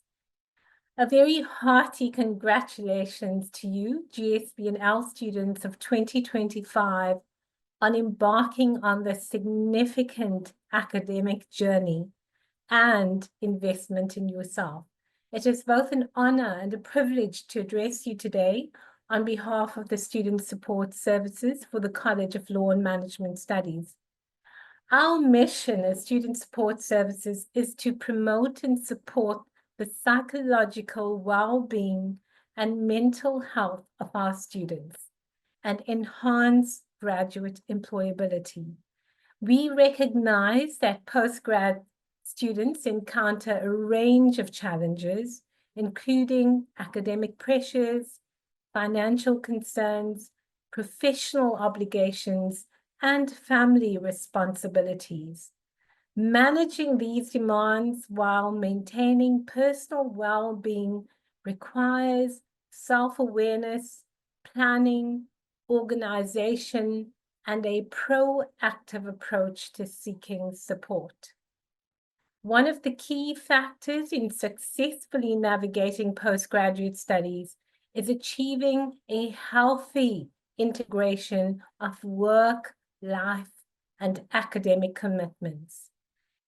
A very hearty congratulations to you, GSB&L students of 2025, on embarking on this significant academic journey and investment in yourself. It is both an honor and a privilege to address you today on behalf of the Student Support Services for the College of Law and Management Studies. Our mission as Student Support Services is to promote and support the psychological well-being and mental health of our students and enhance graduate employability. We recognize that postgrad students encounter a range of challenges, including academic pressures, financial concerns, professional obligations, and family responsibilities. Managing these demands while maintaining personal well-being requires self-awareness, planning, organization, and a proactive approach to seeking support. One of the key factors in successfully navigating postgraduate studies is achieving a healthy integration of work, life, and academic commitments.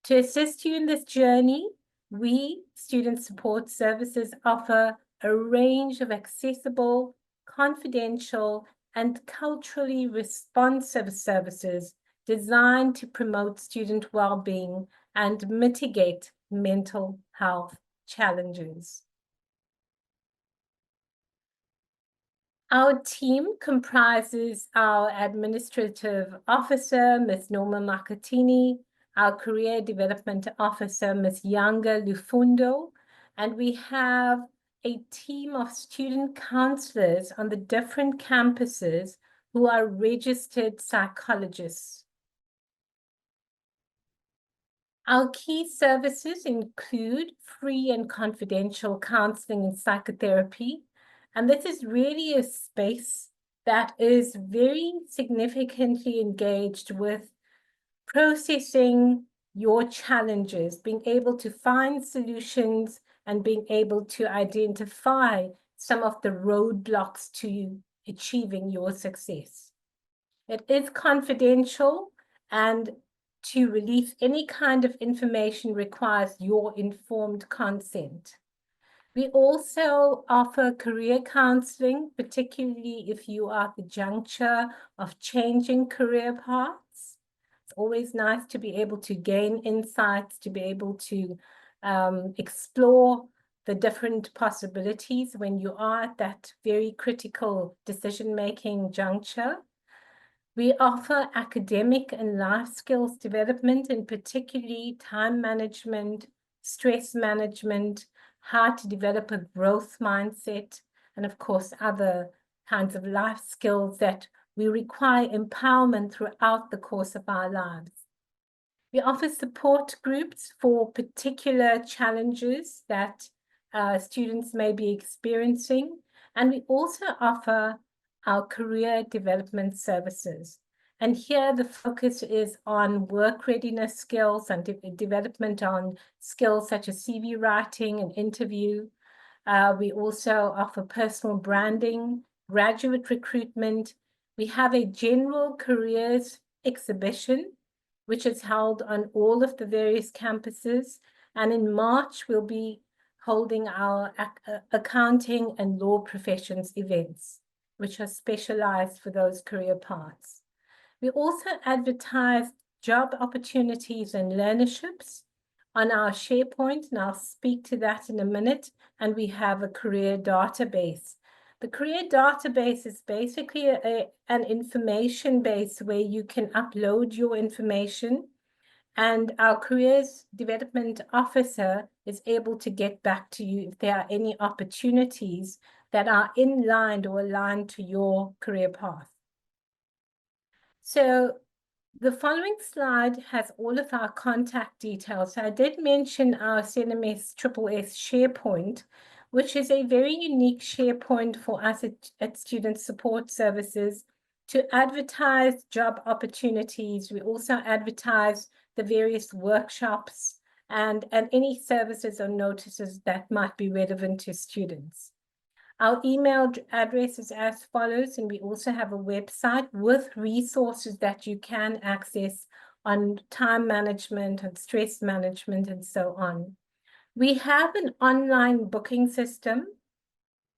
To assist you in this journey, we, Student Support Services, offer a range of accessible, confidential, and culturally responsive services designed to promote student well-being and mitigate mental health challenges. Our team comprises our administrative officer, Ms. Norma Makatini, our career development officer, Ms. Yanga Lufundo, and we have a team of student counselors on the different campuses who are registered psychologists. Our key services include free and confidential counseling and psychotherapy, and this is really a space that is very significantly engaged with processing your challenges, being able to find solutions, and being able to identify some of the roadblocks to achieving your success. It is confidential, and to release any kind of information requires your informed consent. We also offer career counseling, particularly if you are at the juncture of changing career paths. It's always nice to be able to gain insights, to be able to explore the different possibilities when you are at that very critical decision-making juncture. We offer academic and life skills development, and particularly time management, stress management, how to develop a growth mindset, and of course, other kinds of life skills that we require empowerment throughout the course of our lives. We offer support groups for particular challenges that students may be experiencing, and we also offer our career development services. And here the focus is on work readiness skills and development on skills such as CV writing and interview. We also offer personal branding, graduate recruitment. We have a general careers exhibition, which is held on all of the various campuses. And in March, we'll be holding our accounting and law professions events, which are specialized for those career paths. We also advertise job opportunities and learnerships on our SharePoint, and I'll speak to that in a minute. And we have a career database The career database is basically an information base where you can upload your information, and our careers development officer is able to get back to you if there are any opportunities that are in line or aligned to your career path. So the following slide has all of our contact details. So I did mention our CNMS SSS SharePoint, which is a very unique SharePoint for us at Student Support Services to advertise job opportunities. We also advertise the various workshops and any services or notices that might be relevant to students. Our email address is as follows, and we also have a website with resources that you can access on time management and stress management and so on. We have an online booking system,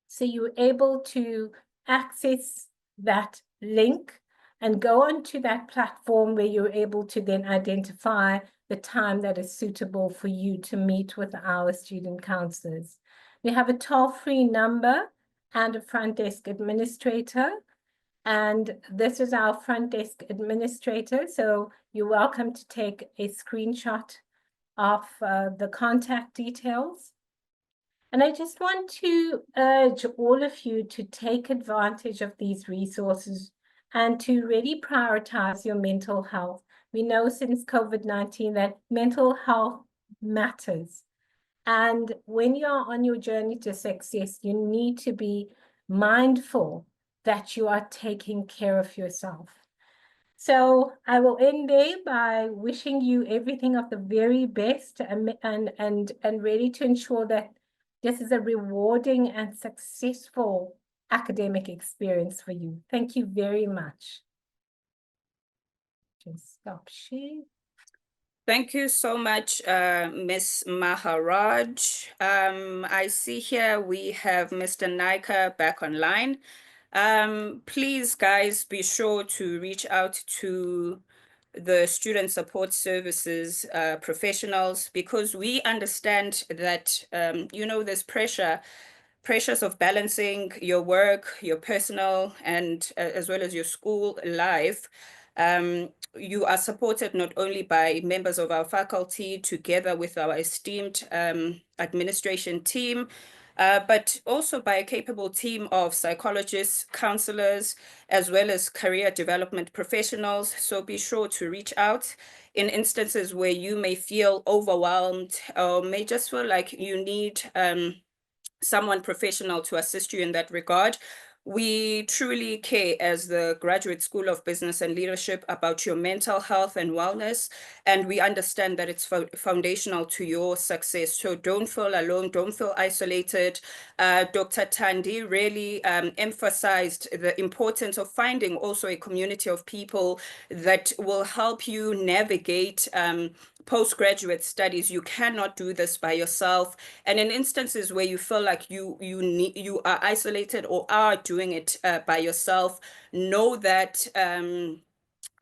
so you're able to access that link and go onto that platform where you're able to then identify the time that is suitable for you to meet with our student counselors. We have a toll-free number and a front desk administrator. And this is our front desk administrator. So you're welcome to take a screenshot of the contact details. And I just want to urge all of you to take advantage of these resources and to really prioritize your mental health. We know since COVID-19 that mental health matters. And when you're on your journey to success, you need to be mindful that you are taking care of yourself. So I will end there by wishing you everything of the very best and ready to ensure that this is a rewarding and successful academic experience for you. Thank you very much. Just stop share. Thank you so much, Ms. Maharaj. I see here we have Mr. Naika back online. Please, guys, be sure to reach out to the student support services professionals, because we understand that, there's pressures of balancing your work, your personal, and as well as your school life. You are supported not only by members of our faculty together with our esteemed administration team, but also by a capable team of psychologists, counselors, as well as career development professionals. So be sure to reach out in instances where you may feel overwhelmed or may just feel like you need someone professional to assist you in that regard. We truly care as the Graduate School of Business and Leadership about your mental health and wellness, and we understand that it's foundational to your success. So don't feel alone, don't feel isolated. Dr. Tandy really emphasized the importance of finding also a community of people that will help you navigate postgraduate studies. You cannot do this by yourself. And in instances where you feel like you are isolated or are doing it by yourself, know that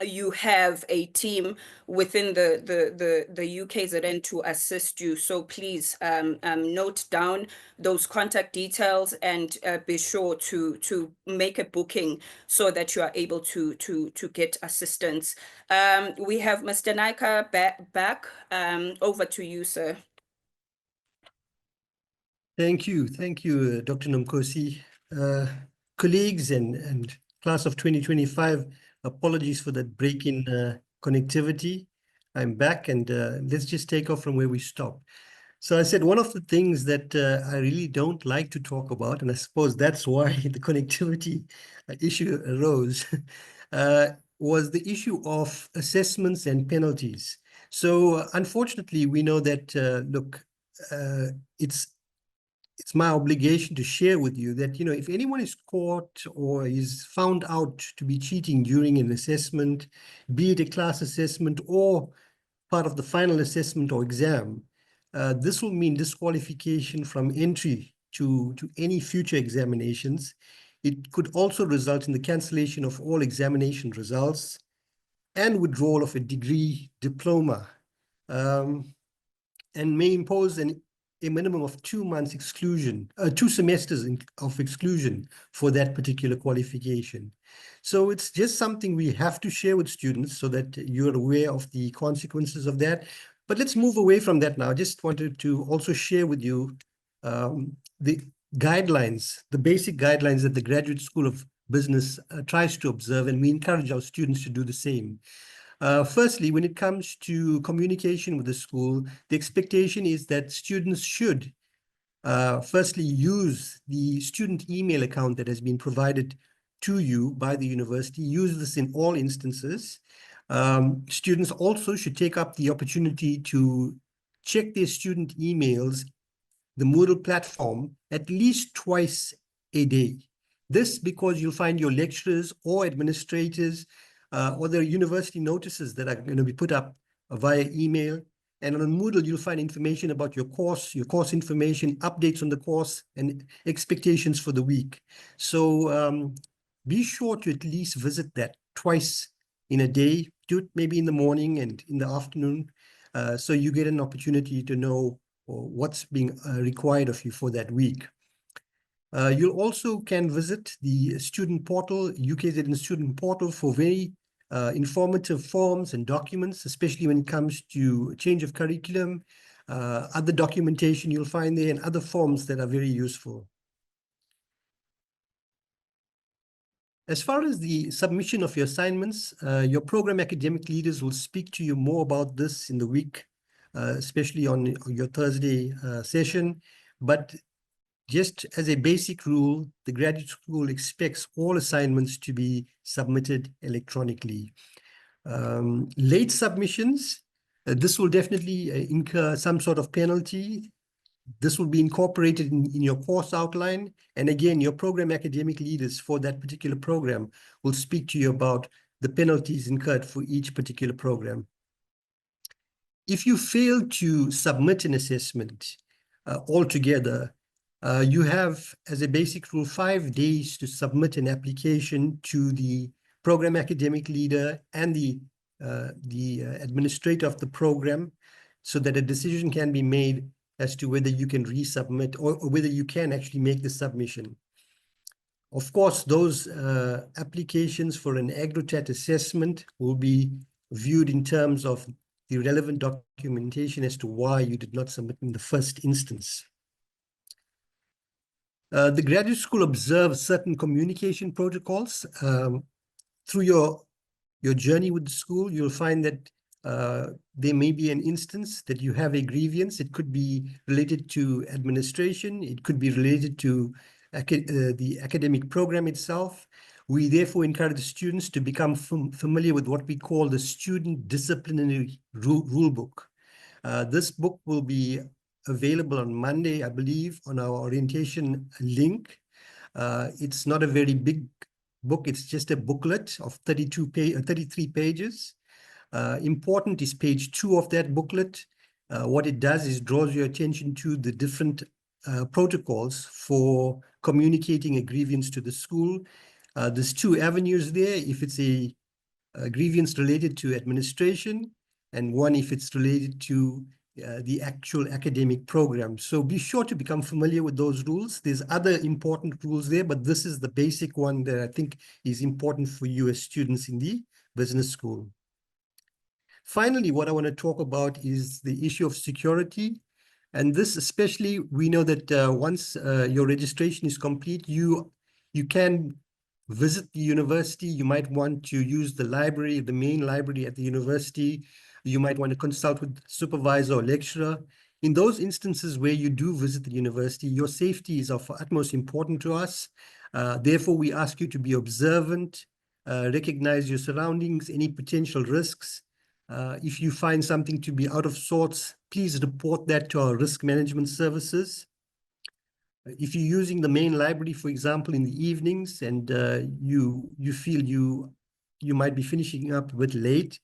you have a team within the UKZN to assist you. So please note down those contact details and be sure to make a booking so that you are able to get assistance. We have Mr. Naika back. Over to you, sir. Thank you, Dr. Nomkosi. Colleagues and class of 2025, apologies for that break in connectivity. I'm back, and let's just take off from where we stopped. So I said one of the things that I really don't like to talk about, and I suppose that's why the connectivity issue arose, was the issue of assessments and penalties. So unfortunately, we know that, look, it's my obligation to share with you that, if anyone is caught or is found out to be cheating during an assessment, be it a class assessment or part of the final assessment or exam, this will mean disqualification from entry to any future examinations. It could also result in the cancellation of all examination results and withdrawal of a degree, diploma, and may impose an a minimum of 2 months exclusion, 2 semesters of exclusion for that particular qualification. So it's just something we have to share with students so that you're aware of the consequences of that. But let's move away from that now. I just wanted to also share with you the guidelines, the basic guidelines that the Graduate School of Business tries to observe, and we encourage our students to do the same. Firstly, when it comes to communication with the school, the expectation is that students should firstly use the student email account that has been provided to you by the university. Use this in all instances. Students also should take up the opportunity to check their student emails, the Moodle platform, at least twice a day. This because you'll find your lecturers or administrators or the university notices that are going to be put up via email. And on Moodle, you'll find information about your course information, updates on the course, and expectations for the week. So be sure to at least visit that twice in a day. Do it maybe in the morning and in the afternoon, so you get an opportunity to know what's being required of you for that week. You also can visit the student portal, UKZN student portal, for very informative forms and documents, especially when it comes to change of curriculum, other documentation you'll find there, and other forms that are very useful. As far as the submission of your assignments, your program academic leaders will speak to you more about this in the week, especially on your Thursday session. But just as a basic rule, the graduate school expects all assignments to be submitted electronically. Late submissions, this will definitely incur some sort of penalty. This will be incorporated in your course outline. And again, your program academic leaders for that particular program will speak to you about the penalties incurred for each particular program. If you fail to submit an assessment altogether, you have, as a basic rule, 5 days to submit an application to the program academic leader and the administrator of the program, so that a decision can be made as to whether you can resubmit or whether you can actually make the submission. Of course, those applications for an AgroTat assessment will be viewed in terms of the relevant documentation as to why you did not submit in the first instance. The graduate school observes certain communication protocols. Through your journey with the school, you'll find that there may be an instance that you have a grievance. It could be related to administration. It could be related to the academic program itself. We therefore encourage the students to become familiar with what we call the Student Disciplinary Rule Book. This book will be available on Monday, I believe, on our orientation link. It's not a very big book. It's just a booklet of 33 pages. Important is page 2 of that booklet. What it does is draws your attention to the different protocols for communicating a grievance to the school. There's 2 avenues there. If it's a grievance related to administration, and one if it's related to the actual academic program. So be sure to become familiar with those rules. There's other important rules there, but this is the basic one that I think is important for you as students in the business school. Finally, what I want to talk about is the issue of security. And this especially, we know that once your registration is complete, you can visit the university. You might want to use the library, the main library at the university. You might want to consult with supervisor or lecturer. In those instances where you do visit the university, your safety is of utmost importance to us. Therefore, we ask you to be observant, recognize your surroundings, any potential risks. If you find something to be out of sorts, please report that to our risk management services. If you're using the main library, for example, in the evenings, and you feel you might be finishing up a bit late,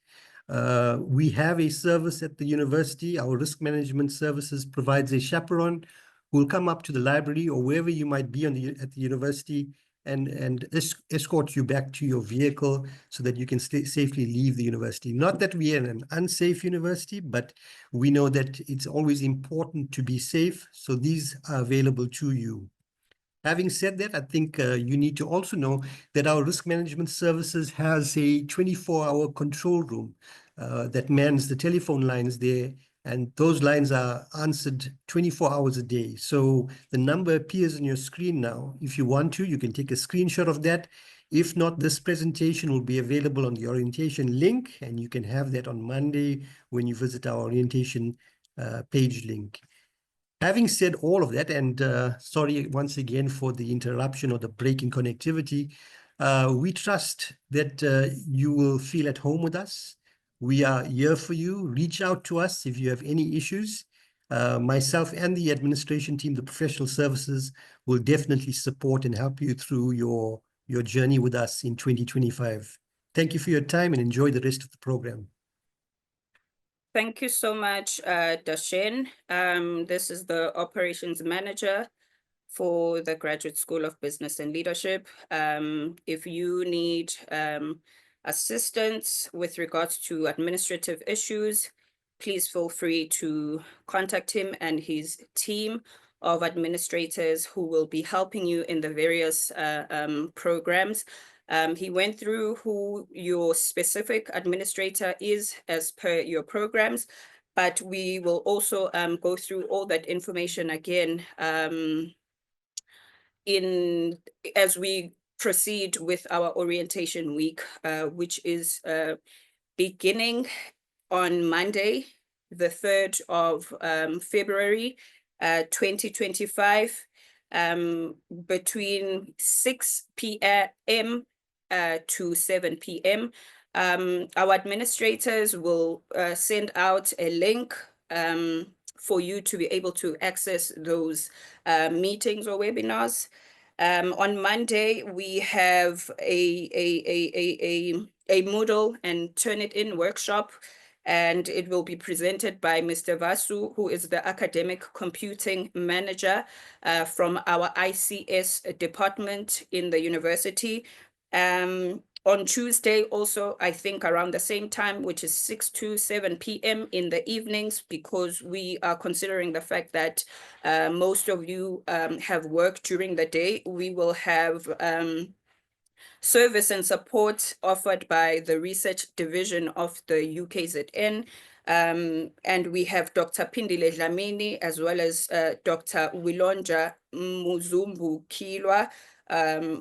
we have a service at the university. Our risk management services provides a chaperone who will come up to the library or wherever you might be at the university and escort you back to your vehicle so that you can safely leave the university. Not that we are an unsafe university, but we know that it's always important to be safe. So these are available to you. Having said that, I think you need to also know that our risk management services has a 24-hour control room that mans the telephone lines there, and those lines are answered 24 hours a day. So the number appears on your screen now. If you want to, you can take a screenshot of that. If not, this presentation will be available on the orientation link, and you can have that on Monday when you visit our orientation page link. Having said all of that, and sorry once again for the interruption or the break in connectivity, we trust that you will feel at home with us. We are here for you. Reach out to us if you have any issues. Myself and the administration team, the professional services, will definitely support and help you through your journey with us in 2025. Thank you for your time and enjoy the rest of the program. Thank you so much, Dashen. This is the operations manager for the Graduate School of Business and Leadership. If you need assistance with regards to administrative issues, please feel free to contact him and his team of administrators who will be helping you in the various programs. He went through who your specific administrator is as per your programs, but we will also go through all that information again as we proceed with our orientation week, which is beginning on Monday, the 3rd of February, 2025, between 6 p.m. To 7 p.m. Our administrators will send out a link for you to be able to access those meetings or webinars. On Monday, we have a Moodle and Turnitin workshop, and it will be presented by Mr. Vasu, who is the academic computing manager from our ICS department in the university. On Tuesday, also, I think around the same time, which is 6 to 7 p.m. in the evenings, because we are considering the fact that most of you have work during the day, we will have service and support offered by the research division of the UKZN. And we have Dr. Pindile Dlamini, as well as Dr. Wilonja Muzumbu Kilwa,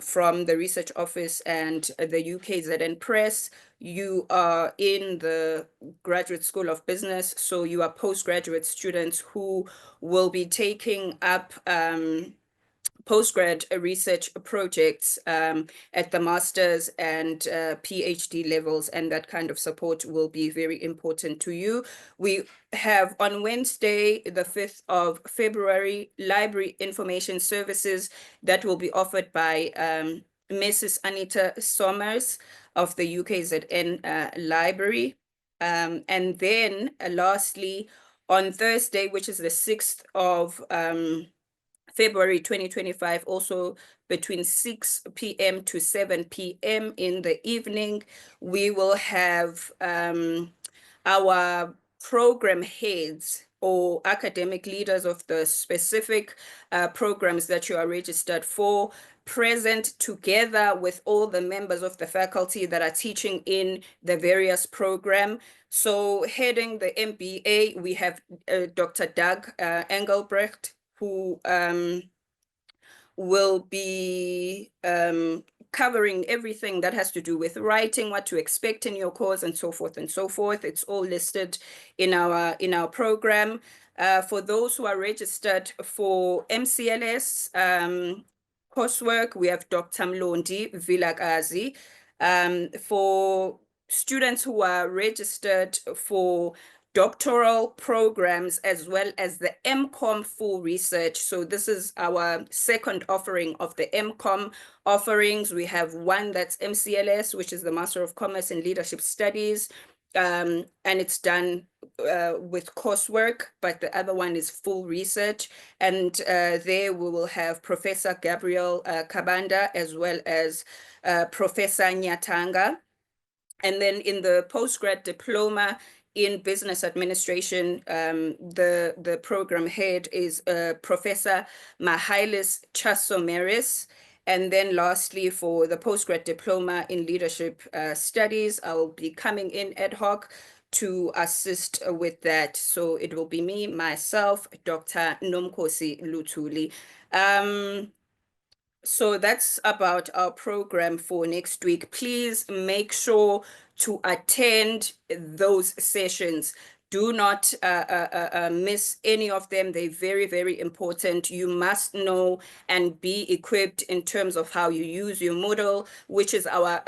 from the research office and the UKZN Press. You are in the Graduate School of Business, so you are postgraduate students who will be taking up postgrad research projects at the master's and PhD levels, and that kind of support will be very important to you. We have on Wednesday, the 5th of February, library information services that will be offered by Mrs. Anita Somers of the UKZN Library. And then lastly, on Thursday, which is the 6th of February 2025, also between 6 p.m. to 7 p.m. in the evening, we will have our program heads or academic leaders of the specific programs that you are registered for present together with all the members of the faculty that are teaching in the various program. So heading the MBA, we have Dr. Doug Engelbrecht, who will be covering everything that has to do with writing, what to expect in your course, and so forth and so forth. It's all listed in our program. For those who are registered for MCLS coursework, we have Dr. Mlondi Vilakazi. For students who are registered for doctoral programs, as well as the MCOM full research. So this is our second offering of the MCOM offerings. We have one that's MCLS, which is the Master of Commerce and Leadership Studies, and it's done with coursework, but the other one is full research. And there we will have Professor Gabriel Kabanda as well as Professor Nyatanga. And then in the postgrad diploma in business administration, the program head is Professor Mahailis Chasomeris. And then lastly, for the postgrad diploma in leadership studies, I will be coming in ad hoc to assist with that. So it will be me, myself, Dr. Nomkosi Lutuli. So that's about our program for next week. Please make sure to attend those sessions. Do not miss any of them. They're very, very important. You must know and be equipped in terms of how you use your Moodle, which is our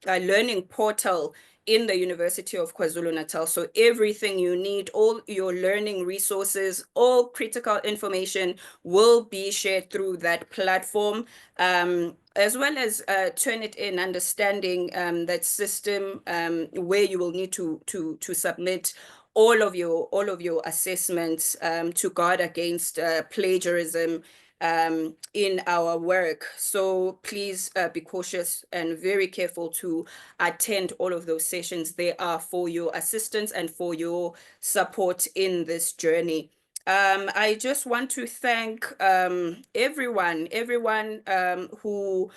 learning portal in the University of KwaZulu-Natal. So everything you need, all your learning resources, all critical information will be shared through that platform, as well as Turnitin, understanding that system where you will need to submit all of your assessments to guard against plagiarism in our work. So please be cautious and very careful to attend all of those sessions. They are for your assistance and for your support in this journey. I just want to thank everyone who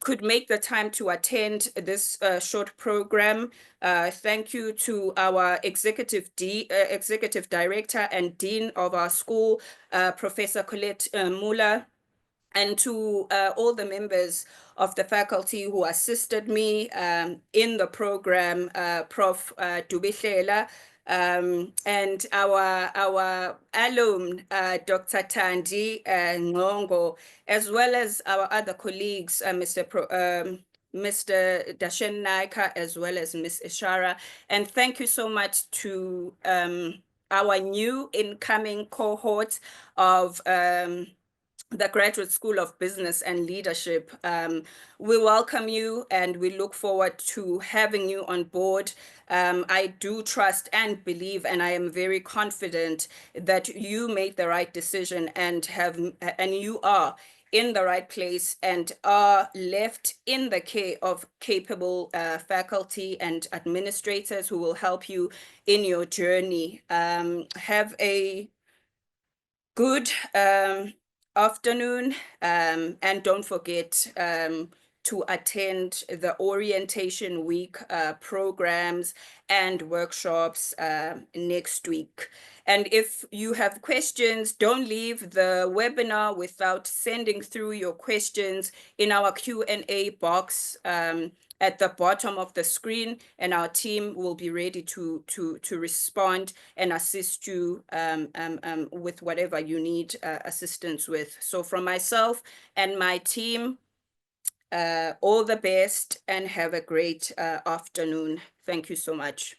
could make the time to attend this short program. Thank you to our executive director and dean of our school, Professor Colette Muller, and to all the members of the faculty who assisted me in the program, Prof. Dubihlela, and our alum, Dr. Tandi Ngongo, as well as our other colleagues, Mr. Dashen Naika, as well as Ms. Ishara. And thank you so much to our new incoming cohort of the Graduate School of Business and Leadership. We welcome you and we look forward to having you on board. I do trust and believe, and I am very confident that you made the right decision and you are in the right place and are left in the care of capable faculty and administrators who will help you in your journey. Have a good afternoon, and don't forget to attend the orientation week programs and workshops next week. And if you have questions, don't leave the webinar without sending through your questions in our Q&A box at the bottom of the screen, and our team will be ready to respond and assist you with whatever you need assistance with. So from myself and my team, all the best and have a great afternoon. Thank you so much.